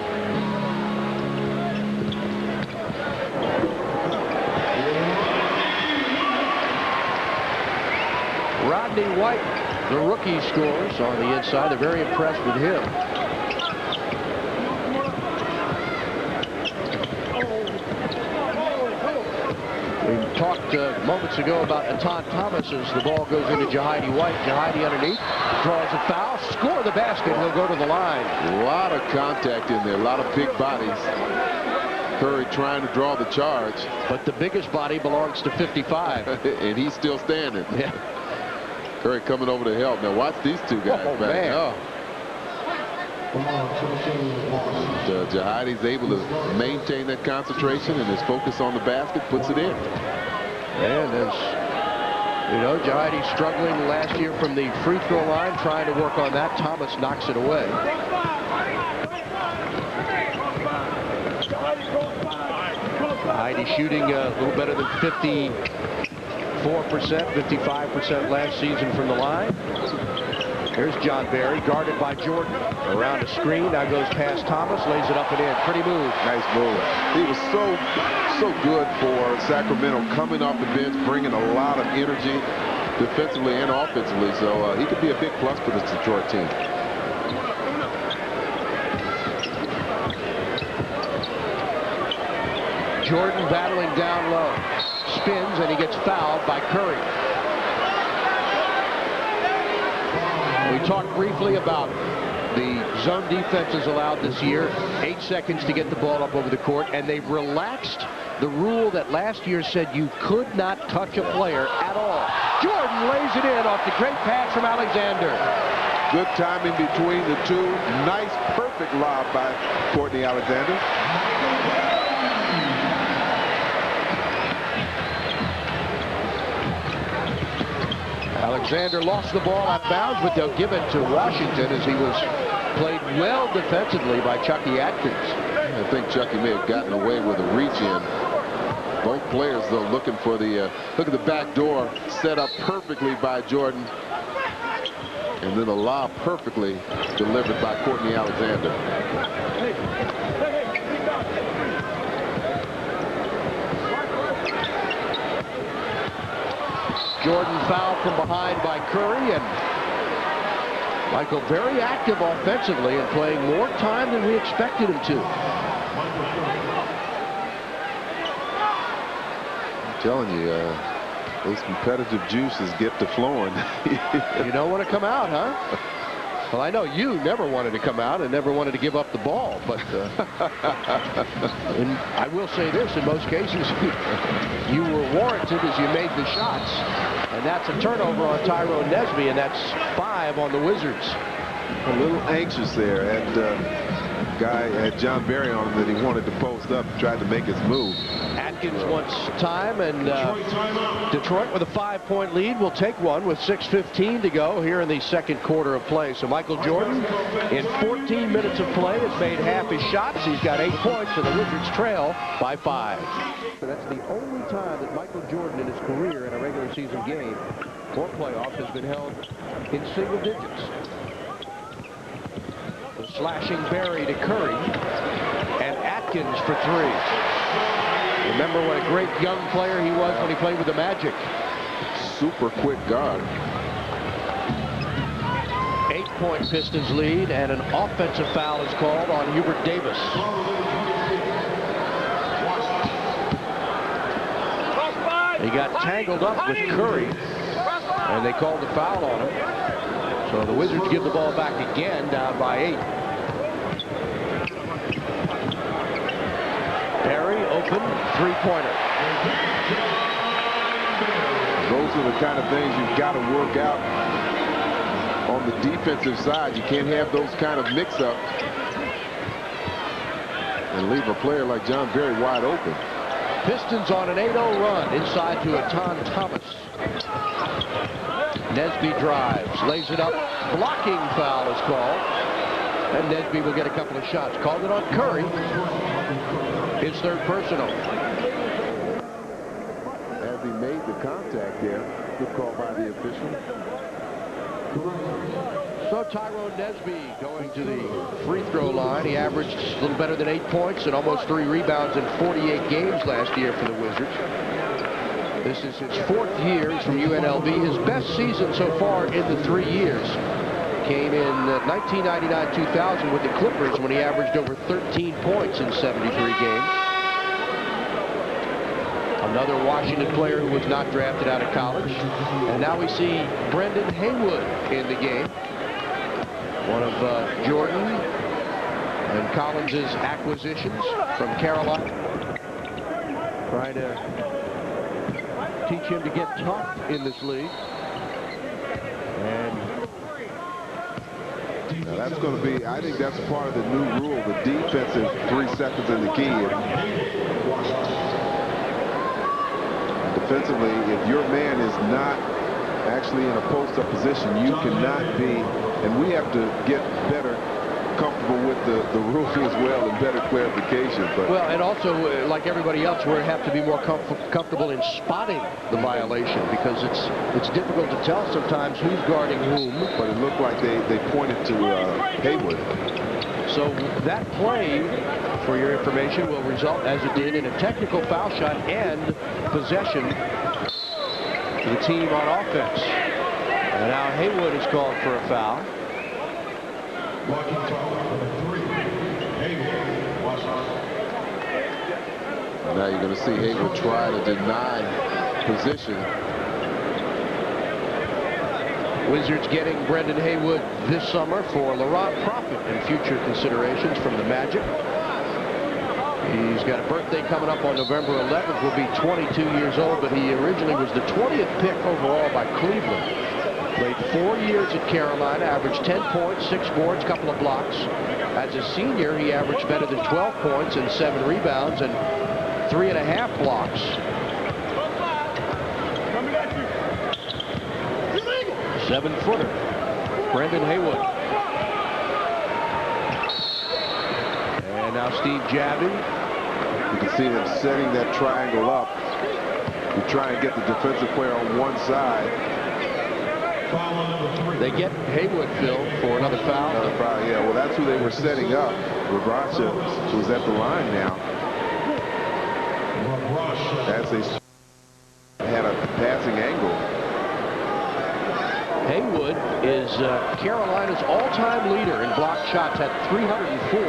Rodney White, the rookie, scores on the inside. They're very impressed with him. We talked moments ago about Etan Thomas as the ball goes into Jahidi White. Jahidi underneath, draws a foul, score the basket. He'll go to the line. A lot of contact in there, a lot of big bodies. Curry trying to draw the charge. But the biggest body belongs to 55. And he's still standing. Yeah. Curry coming over to help. Now watch these two guys. Oh, man. Oh. Jahidi's able to maintain that concentration and his focus on the basket, puts it in. And as you know, Jahidi's struggling last year from the free throw line, trying to work on that. Thomas knocks it away. Jahidi's shooting a little better than 54%, 55% last season from the line. Here's John Barry, guarded by Jordan. Around a screen, now goes past Thomas, lays it up and in. Pretty move. Nice move. He was so good for Sacramento, coming off the bench, bringing a lot of energy defensively and offensively. So he could be a big plus for this Detroit team. Jordan battling down low. Spins, and he gets fouled by Curry. We talked briefly about the zone defenses allowed this year. 8 seconds to get the ball up over the court, and they've relaxed the rule that last year said you could not touch a player at all. Jordan lays it in off the great pass from Alexander. Good timing between the two. Nice, perfect lob by Courtney Alexander. Alexander lost the ball out of bounds, but they'll give it to Washington as he was played well defensively by Chucky Atkins. I think Chucky may have gotten away with a reach in. Both players, though, looking for the look at the back door set up perfectly by Jordan. And then a lob perfectly delivered by Courtney Alexander. Jordan fouled from behind by Curry, and Michael very active offensively and playing more time than we expected him to. I'm telling you, those competitive juices get to flowing. You don't want to come out, huh? Well, I know you never wanted to come out and never wanted to give up the ball, but and I will say this, in most cases, you were warranted as you made the shots. And that's a turnover on Tyrone Nesby, and that's 5 on the Wizards. A little anxious there, and guy had John Barry on him that he wanted to post up, tried to make his move. Atkins wants time, and Detroit with a 5-point lead will take one with 6:15 to go here in the second quarter of play. So Michael Jordan, in 14 minutes of play, has made half his shots. He's got 8 points, and the Wizards trail by 5. So that's the only time that Michael Jordan in his career in a regular season game or playoff has been held in single digits. The slashing Barry to Curry, and Atkins for 3. Remember what a great young player he was when he played with the Magic. Super quick guard. 8-point Pistons lead, and an offensive foul is called on Hubert Davis. He got tangled up with Curry, and they called the foul on him. So the Wizards give the ball back again, down by 8. Perry, open, three-pointer. Those are the kind of things you've got to work out on the defensive side. You can't have those kind of mix-ups and leave a player like John Barry wide open. Pistons on an 8-0 run inside to Etan Thomas. Nesby drives, lays it up. Blocking foul is called. And Nesby will get a couple of shots. Called it on Curry. His third personal. As he made the contact there, good call by the official. So Tyrone Nesby going to the free throw line. He averaged a little better than 8 points and almost 3 rebounds in 48 games last year for the Wizards. This is his 4th year. He's from UNLV. His best season so far in the 3 years came in 1999-2000 with the Clippers when he averaged over 13 points in 73 games. Another Washington player who was not drafted out of college. And now we see Brendan Haywood in the game. One of Jordan and Collins' acquisitions from Carolina. Trying to teach him to get tough in this league. And now that's going to be, I think that's part of the new rule. The defensive 3 seconds in the key. Defensively, if your man is not actually in a post-up position, you cannot be, and we have to get better comfortable with the rule as well and better clarification. But well, and also, like everybody else, we have to be more comfortable in spotting the violation, because it's difficult to tell sometimes who's guarding whom. But it looked like they pointed to Haywood. So that play, for your information, will result, as it did, in a technical foul shot and possession to the team on offense. And now Haywood is called for a foul. Blocking foul number 3, Haywood, Washington. Now you're going to see Haywood try to deny position. Wizards getting Brendan Haywood this summer for Laurent Profit and future considerations from the Magic. He's got a birthday coming up on November 11th. Will be 22 years old, but he originally was the 20th pick overall by Cleveland. Played 4 years at Carolina, averaged 10 points, 6 boards, couple of blocks. As a senior, he averaged better than 12 points and 7 rebounds and 3.5 blocks. 7-footer, Brendan Haywood. And now Steve Javy. You can see them setting that triangle up. You try and get the defensive player on one side. They get Haywood, Phil, for another foul. Another foul, yeah. Well, that's who they were setting up. Rabracha was at the line now. As they had a passing angle. Haywood is Carolina's all-time leader in blocked shots at 304.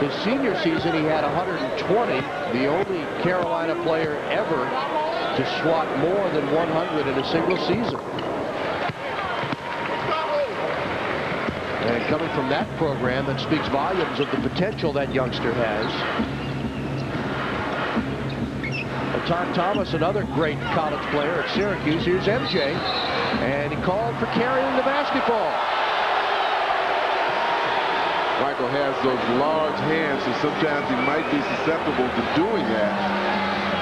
His senior season, he had 120, the only Carolina player ever to swat more than 100 in a single season. And coming from that program, that speaks volumes of the potential that youngster has. Etan Thomas, another great college player at Syracuse. Here's MJ, and he called for carrying the basketball. Michael has those large hands, so sometimes he might be susceptible to doing that.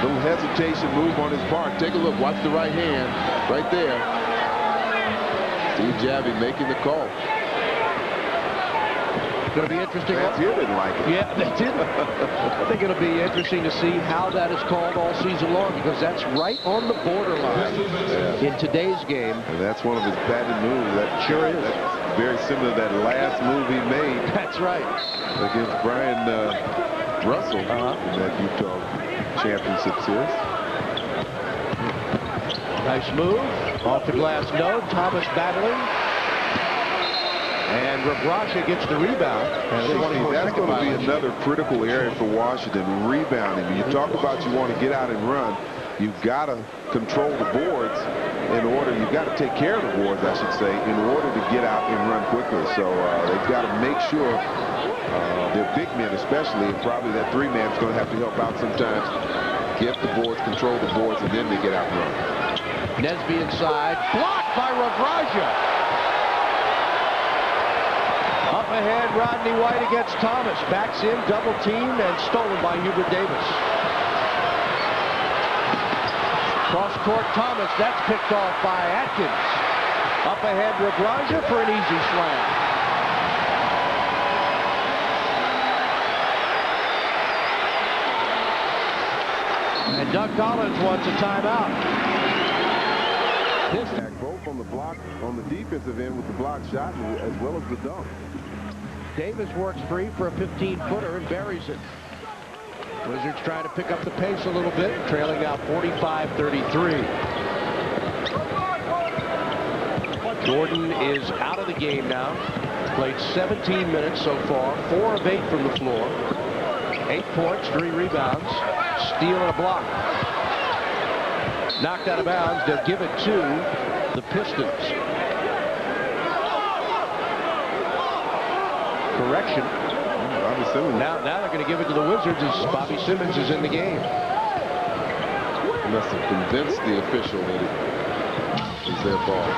Little hesitation move on his part. Take a look. Watch the right hand right there. Steve Javy making the call. Going to be interesting. Fans here didn't like it. Yeah, they did. I think it'll be interesting to see how that is called all season long, because that's right on the borderline in today's game. And that's one of his patented moves. That sure is. That's very similar to that last move he made. That's right. Against Brian Russell in that Utah championship series. Nice move. Off the glass, no. Thomas battling. And Rabracha gets the rebound. And that's going to be another critical area for Washington, rebounding. When you talk about you want to get out and run, you've got to control the boards you've got to take care of the boards, I should say, in order to get out and run quickly. So they've got to make sure their big men especially, and probably that 3-man is going to have to help out sometimes, get the boards, control the boards, and then they get out and run. Nesby inside, blocked by Rabraja. Up ahead, Rodney White against Thomas. Backs in, double teamed, and stolen by Hubert Davis. Cross court, Thomas. That's picked off by Atkins. Up ahead, Rabraja for an easy slam. And Doug Collins wants a timeout. Both on the block, on the defensive end with the block shot, as well as the dunk. Davis works free for a 15-footer and buries it. Wizards trying to pick up the pace a little bit, trailing now 45-33. Jordan is out of the game now. Played 17 minutes so far, 4 of 8 from the floor. 8 points, 3 rebounds, steal and a block. Knocked out of bounds. They'll give it to the Pistons. Correction. Now they're going to give it to the Wizards as Bobby Simmons is in the game. Must have convinced the official that it was their ball.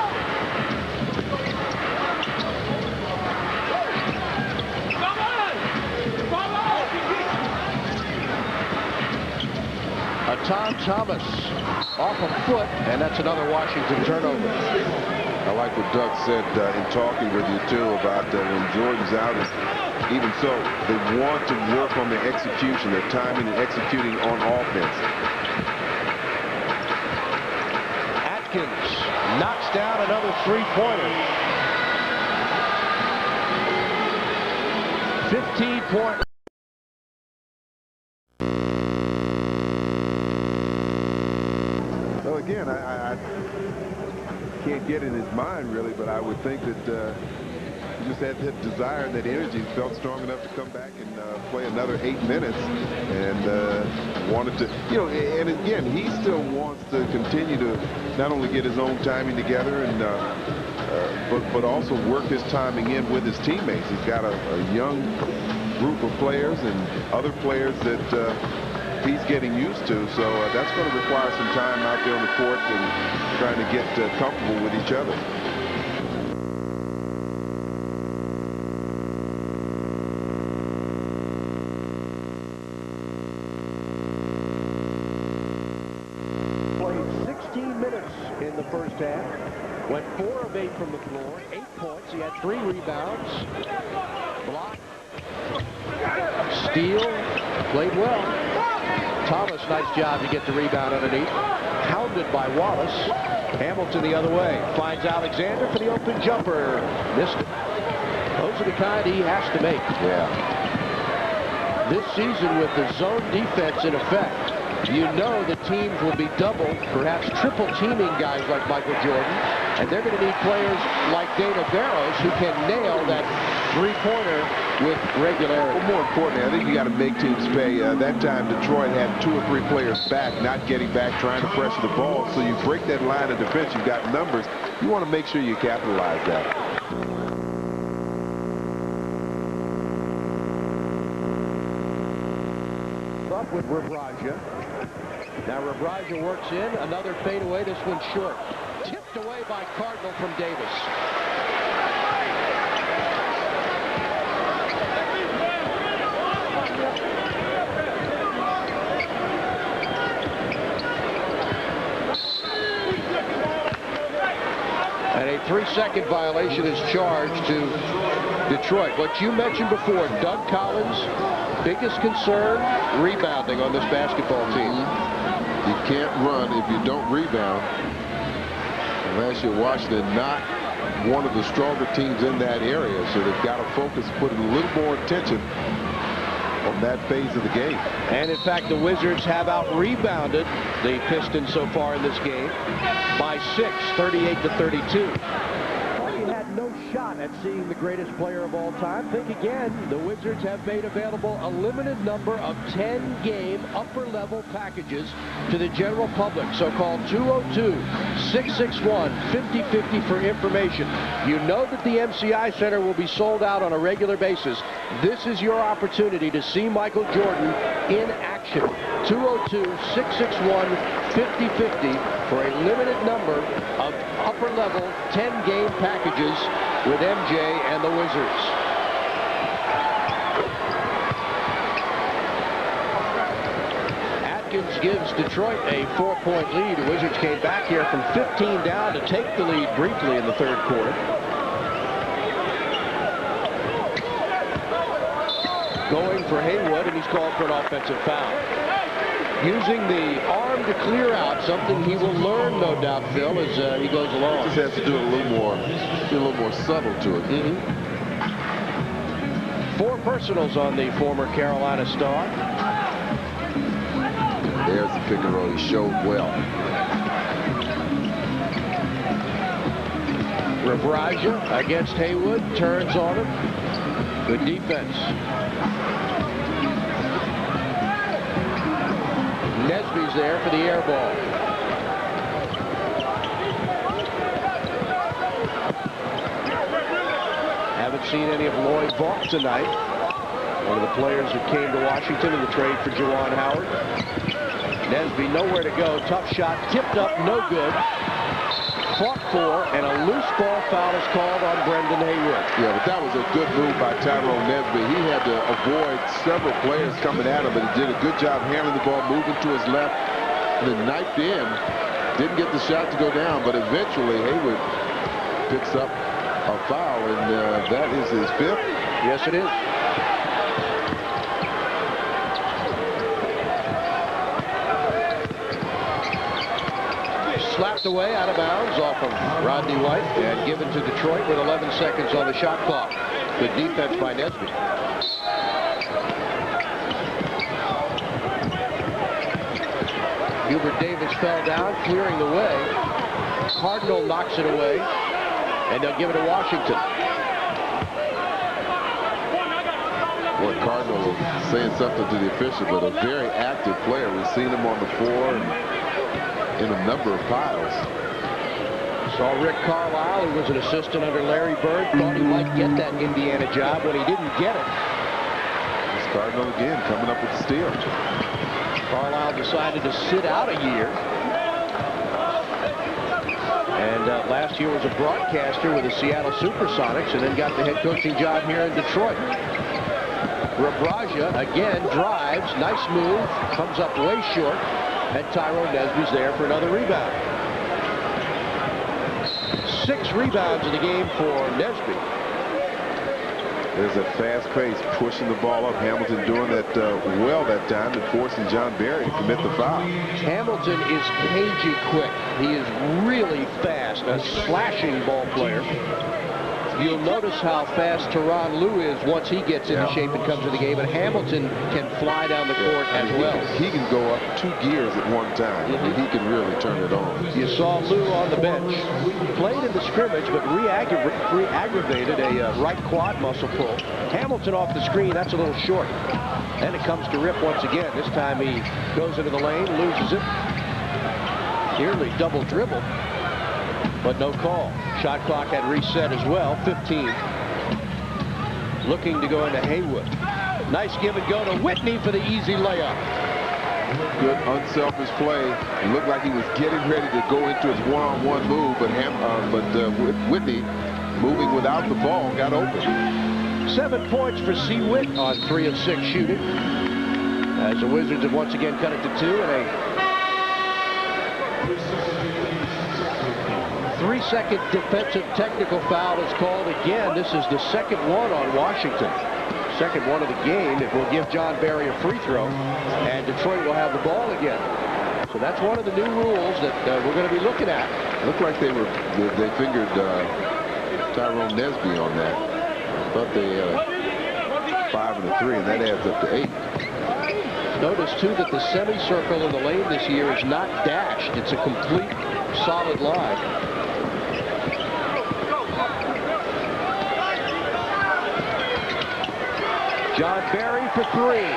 Tom Thomas off a foot, and that's another Washington turnover. I like what Doug said in talking with you, too, about when Jordan's out. Even so, they want to work on their execution, their timing and executing on offense. Atkins knocks down another 3-pointer. 15-point. Well, again, I can't get in his mind, really, but I would think that he just had that desire and that energy, felt strong enough to come back and play another 8 minutes, and wanted to, and again, he still wants to continue to not only get his own timing together and but also work his timing in with his teammates. He's got a young group of players and other players that he's getting used to, so that's going to require some time out there on the court and trying to get comfortable with each other. Played 16 minutes in the first half. Went 4 of 8 from the floor, 8 points. He had 3 rebounds. Block. Steal. Played well. Thomas, nice job to get the rebound underneath. Hounded by Wallace. Hamilton the other way. Finds Alexander for the open jumper. Missed it. Those are the kind he has to make. Yeah. This season with the zone defense in effect, you know the teams will be double, perhaps triple teaming guys like Michael Jordan, and they're going to need players like Dana Barros who can nail that 3-pointer with regularity. Well, more importantly, I think you got to make teams pay. That time Detroit had 2 or 3 players back, not getting back, trying to pressure the ball. So you break that line of defense, you've got numbers. You want to make sure you capitalize that. Up with Rabraja. Now Rabraja works in, another fadeaway, this one short. Tipped away by Cardinal from Davis. And a 3-second violation is charged to Detroit. What you mentioned before, Doug Collins, biggest concern, rebounding on this basketball team. You can't run if you don't rebound. And last year, Washington not one of the stronger teams in that area, so they've got to focus, put a little more attention on that phase of the game. And in fact, the Wizards have out-rebounded the Pistons so far in this game by 6, 38-32. He had no shot at seeing the greatest player of all time, think again. The Wizards have made available a limited number of 10-game upper-level packages to the general public. So call 202-661-5050 for information. You know that the MCI Center will be sold out on a regular basis. This is your opportunity to see Michael Jordan in action. 202-661-5050 for a limited number of upper-level 10-game packages with MJ and the Wizards. Atkins gives Detroit a 4-point lead. The Wizards came back here from 15 down to take the lead briefly in the third quarter. Going for Haywood, and he's called for an offensive foul. Using the arm to clear out, something he will learn, no doubt, Phil, as he goes along. Just has to do a little more subtle to it. 4 personals on the former Carolina star. There's the pick and roll. He showed well. Rebraja against Haywood, turns on him. Good defense. Nesby's there for the air ball. Haven't seen any of Lloyd Vaught tonight. One of the players that came to Washington in the trade for Juwan Howard. Nesby nowhere to go. Tough shot, tipped up, no good. Fought for, and a loose ball foul is called on Brendan Haywood. Yeah, but that was a good move by Tyrone Nesby. He had to avoid several players coming at him, but he did a good job handling the ball, moving to his left, and then knifed in. Didn't get the shot to go down, but eventually Haywood picks up a foul, and that is his 5th. Yes, it is. Slapped away out of bounds off of Rodney White and given to Detroit with 11 seconds on the shot clock. Good defense by Nesby. Hubert Davis fell down, clearing the way. Cardinal knocks it away, and they'll give it to Washington. Well, Cardinal was saying something to the official, but a very active player. We've seen him on the floor in a number of piles. Saw Rick Carlisle, who was an assistant under Larry Bird, thought he might get that Indiana job when he didn't get it. This Cardinal again coming up with the steal. Carlisle decided to sit out a year. And last year was a broadcaster with the Seattle Supersonics and then got the head coaching job here in Detroit. Rebraja again drives, nice move, comes up way short, and Tyrone Nesby's there for another rebound. 6 rebounds in the game for Nesby. There's a fast pace, pushing the ball up. Hamilton doing that well that time and forcing John Barry to commit the foul. Hamilton is cagey quick. He is really fast, a slashing ball player. You'll notice how fast Tyronn Lue is once he gets into shape and comes to the game, and Hamilton can fly down the court as well. He can go up 2 gears at one time. He can really turn it on. You saw Lue on the bench. Played in the scrimmage, but re-aggravated a right quad muscle pull. Hamilton off the screen, that's a little short. Then it comes to Rip once again. This time he goes into the lane, loses it. Nearly double dribble, but no call. Shot clock had reset as well, 15. Looking to go into Haywood. Nice give and go to Whitney for the easy layup. Good unselfish play. It looked like he was getting ready to go into his one-on-one move, but Whitney, moving without the ball, got open. 7 points for C. Witt on 3 of 6 shooting. As the Wizards have once again cut it to 2, and a 3-second defensive technical foul is called again. This is the second one on Washington. Second one of the game. It will give John Barry a free throw, and Detroit will have the ball again. So that's one of the new rules that we're going to be looking at. Looked like they fingered Tyrone Nesby on that. I thought they had a 5 and a 3, and that adds up to 8. Notice too that the semicircle in the lane this year is not dashed. It's a complete solid line. John Barry for three.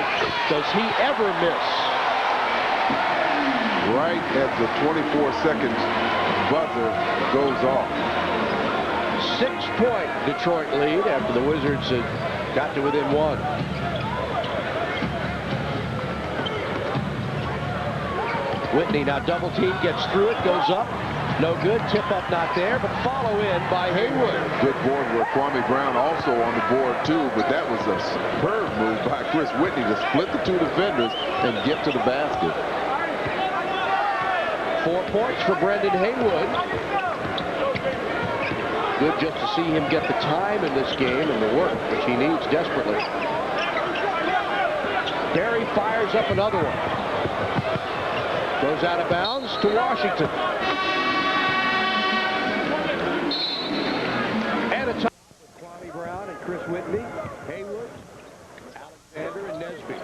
Does he ever miss? Right as the 24-second buzzer goes off. 6-point Detroit lead after the Wizards had got to within one. Whitney now double team, gets through it, goes up. No good. Tip up not there, but follow in by Haywood. Good board where Kwame Brown also on the board too, but that was a superb move by Chris Whitney to split the two defenders and get to the basket. 4 points for Brendan Haywood. Good just to see him get the time in this game and the work, which he needs desperately. Barry fires up another one. Goes out of bounds to Washington. And a tie with Kwame Brown and Chris Whitney, Haywood, Alexander, and Nesby.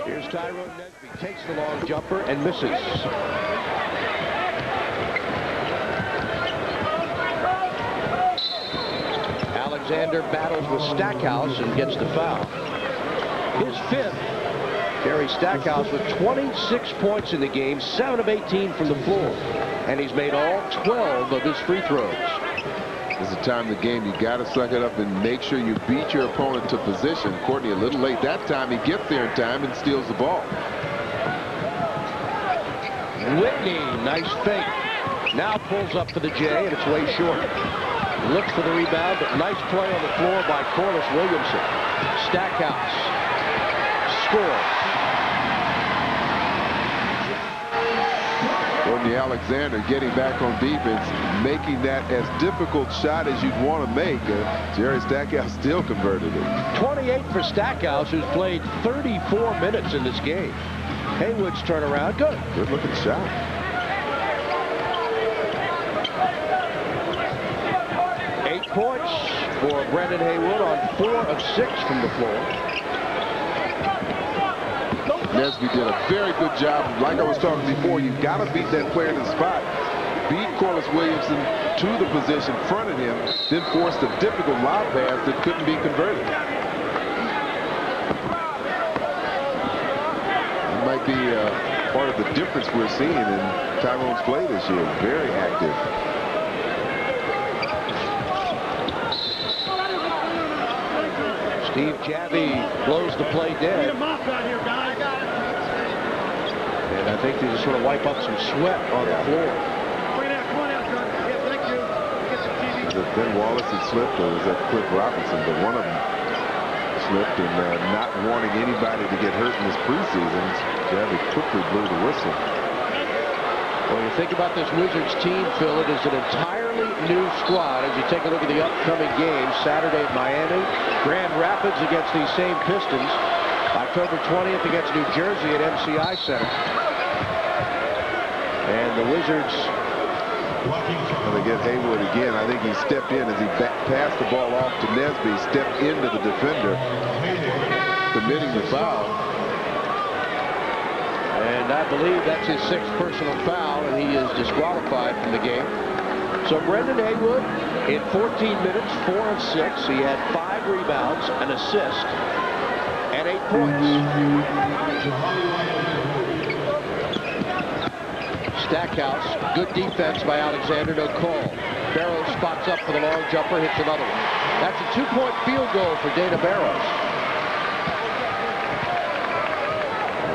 Here's Tyrone Nesby. Takes the long jumper and misses. Alexander battles with Stackhouse and gets the foul. His fifth. Jerry Stackhouse with 26 points in the game, 7 of 18 from the floor. And he's made all 12 of his free throws. This is the time of the game you got to suck it up and make sure you beat your opponent to position. Courtney a little late that time. He gets there in time and steals the ball. Whitney, nice fake. Now pulls up for the J, and it's way short. Looks for the rebound, but nice play on the floor by Corliss Williamson. Stackhouse scores. Courtney Alexander getting back on defense, making that as difficult shot as you'd want to make. Jerry Stackhouse still converted it. 28 for Stackhouse, who's played 34 minutes in this game. Haywood's turnaround, good. Good looking shot. Points for Brendan Haywood on 4 of 6 from the floor. Nesby did a very good job. Like I was talking before, you've got to beat that player in the spot. Beat Corliss Williamson to the position, fronted him, then forced a difficult lob pass that couldn't be converted. It might be part of the difference we're seeing in Tyrone's play this year. Very active. Steve Javy blows the play dead. And I think they just sort of wipe up some sweat on the floor. Ben Wallace had slipped, or was that Cliff Robinson? But one of them slipped, and not wanting anybody to get hurt in this preseason, Javy quickly blew the whistle. Well, you think about this Wizards team, Phil, it is an entirely new squad as you take a look at the upcoming games. Saturday at Miami, Grand Rapids against these same Pistons, October 20th against New Jersey at MCI Center. And the Wizards, when they get Haywood again, I think he stepped in as he passed the ball off to Nesby, stepped into the defender, committing the foul. And I believe that's his 6th personal foul, and he is disqualified from the game. So Brendan Haywood, in 14 minutes, 4 of 6. He had 5 rebounds, an assist, and 8 points. Stackhouse, good defense by Alexander, no call. Barrows spots up for the long jumper, hits another one. That's a 2-point field goal for Dana Barrows.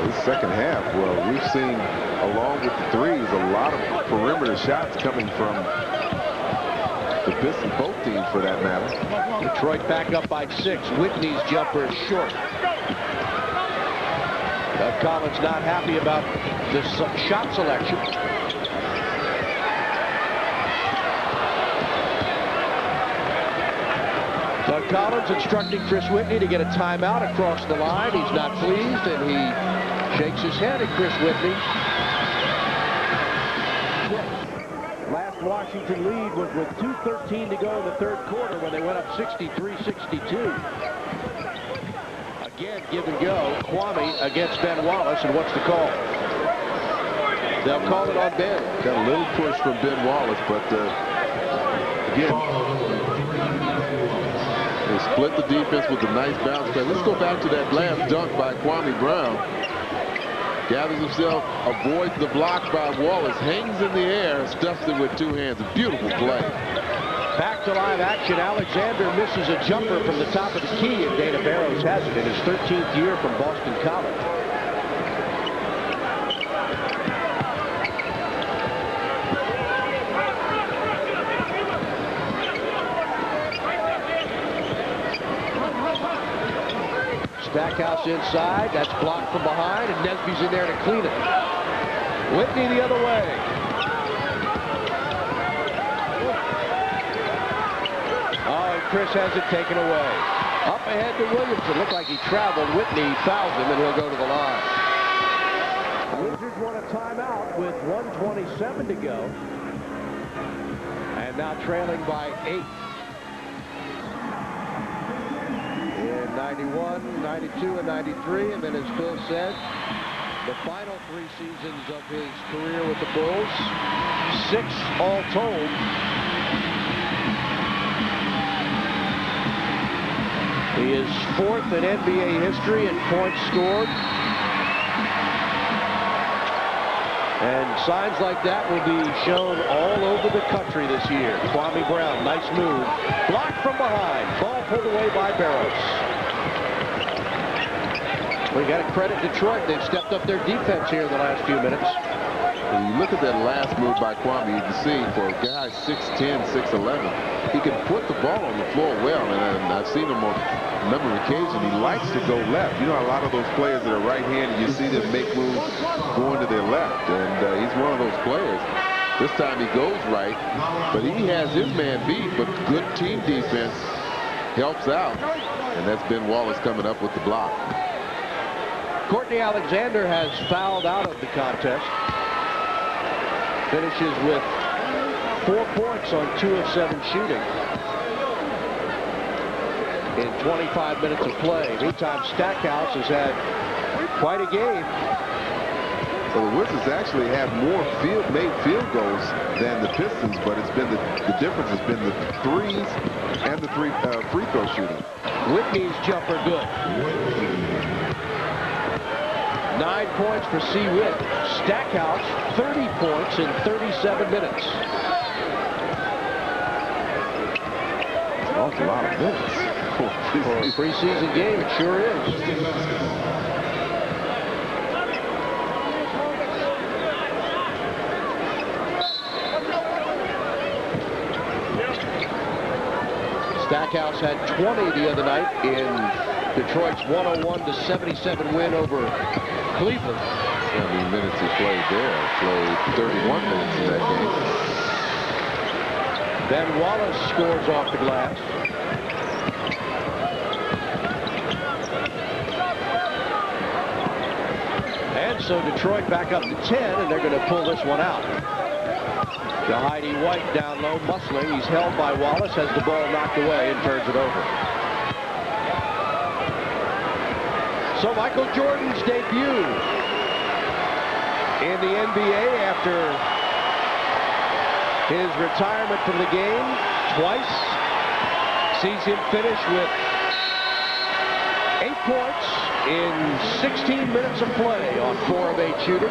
This second half, well, we've seen, along with the threes, a lot of perimeter shots coming from the Pistons, both teams for that matter. Detroit back up by 6. Whitney's jumper is short. Doug Collins not happy about this shot selection. Doug Collins instructing Chris Whitney to get a timeout across the line. He's not pleased, and he shakes his head at Chris Whitney. Last Washington lead was with 2:13 to go in the third quarter when they went up 63-62. Again, give and go. Kwame against Ben Wallace, and what's the call? They'll call it on Ben. Got a little push from Ben Wallace, but again, They split the defense with a nice bounce back. Let's go back to that last dunk by Kwame Brown. Gathers himself, avoids the block by Wallace, hangs in the air, stuffs it with two hands. A beautiful play. Back to live action. Alexander misses a jumper from the top of the key, and Dana Barrows has it in his 13th year from Boston College. Stackhouse inside. That's blocked from behind, and Nesby's in there to clean it. Whitney the other way. Oh, and Chris has it taken away. Up ahead to Williamson. Looked like he traveled. Whitney fouls him, and he'll go to the line. Wizards want a timeout with 1:27 to go. And now trailing by 8. In 91, 92, and 93, and then as Phil said, the final 3 seasons of his career with the Bulls, 6 all told. He is 4th in NBA history in points scored. And signs like that will be shown all over the country this year. Kwame Brown, nice move. Blocked from behind. Ball pulled away by Barrows. We got to credit Detroit. They've stepped up their defense here in the last few minutes. When you look at that last move by Kwame, you can see for a guy 6'10", 6'11", he can put the ball on the floor well. And I've seen him on a number of occasions. He likes to go left. You know, a lot of those players that are right-handed, you see them make moves going to their left. And he's one of those players. This time he goes right, but he has his man beat, but good team defense helps out. And that's Ben Wallace coming up with the block. Courtney Alexander has fouled out of the contest. Finishes with 4 points on 2 of 7 shooting in 25 minutes of play. Meantime, Stackhouse has had quite a game. So the Wizards actually have more made field goals than the Pistons, but it's been the difference has been the threes and the free throw shooting. Whitney's jumper good. 9 points for C. Witt. Stackhouse, 30 points in 37 minutes. An awful lot of minutes. For a preseason game, it sure is. Stackhouse had 20 the other night in Detroit's 101-77 win over Cleveland. How many minutes he played there? Played 31 minutes in that game. Ben Wallace scores off the glass. And so Detroit back up to 10, and they're going to pull this one out. Heidi White down low, muscling. He's held by Wallace, has the ball knocked away, and turns it over. So Michael Jordan's debut in the NBA after his retirement from the game twice sees him finish with 8 points in 16 minutes of play on 4 of 8 shooting.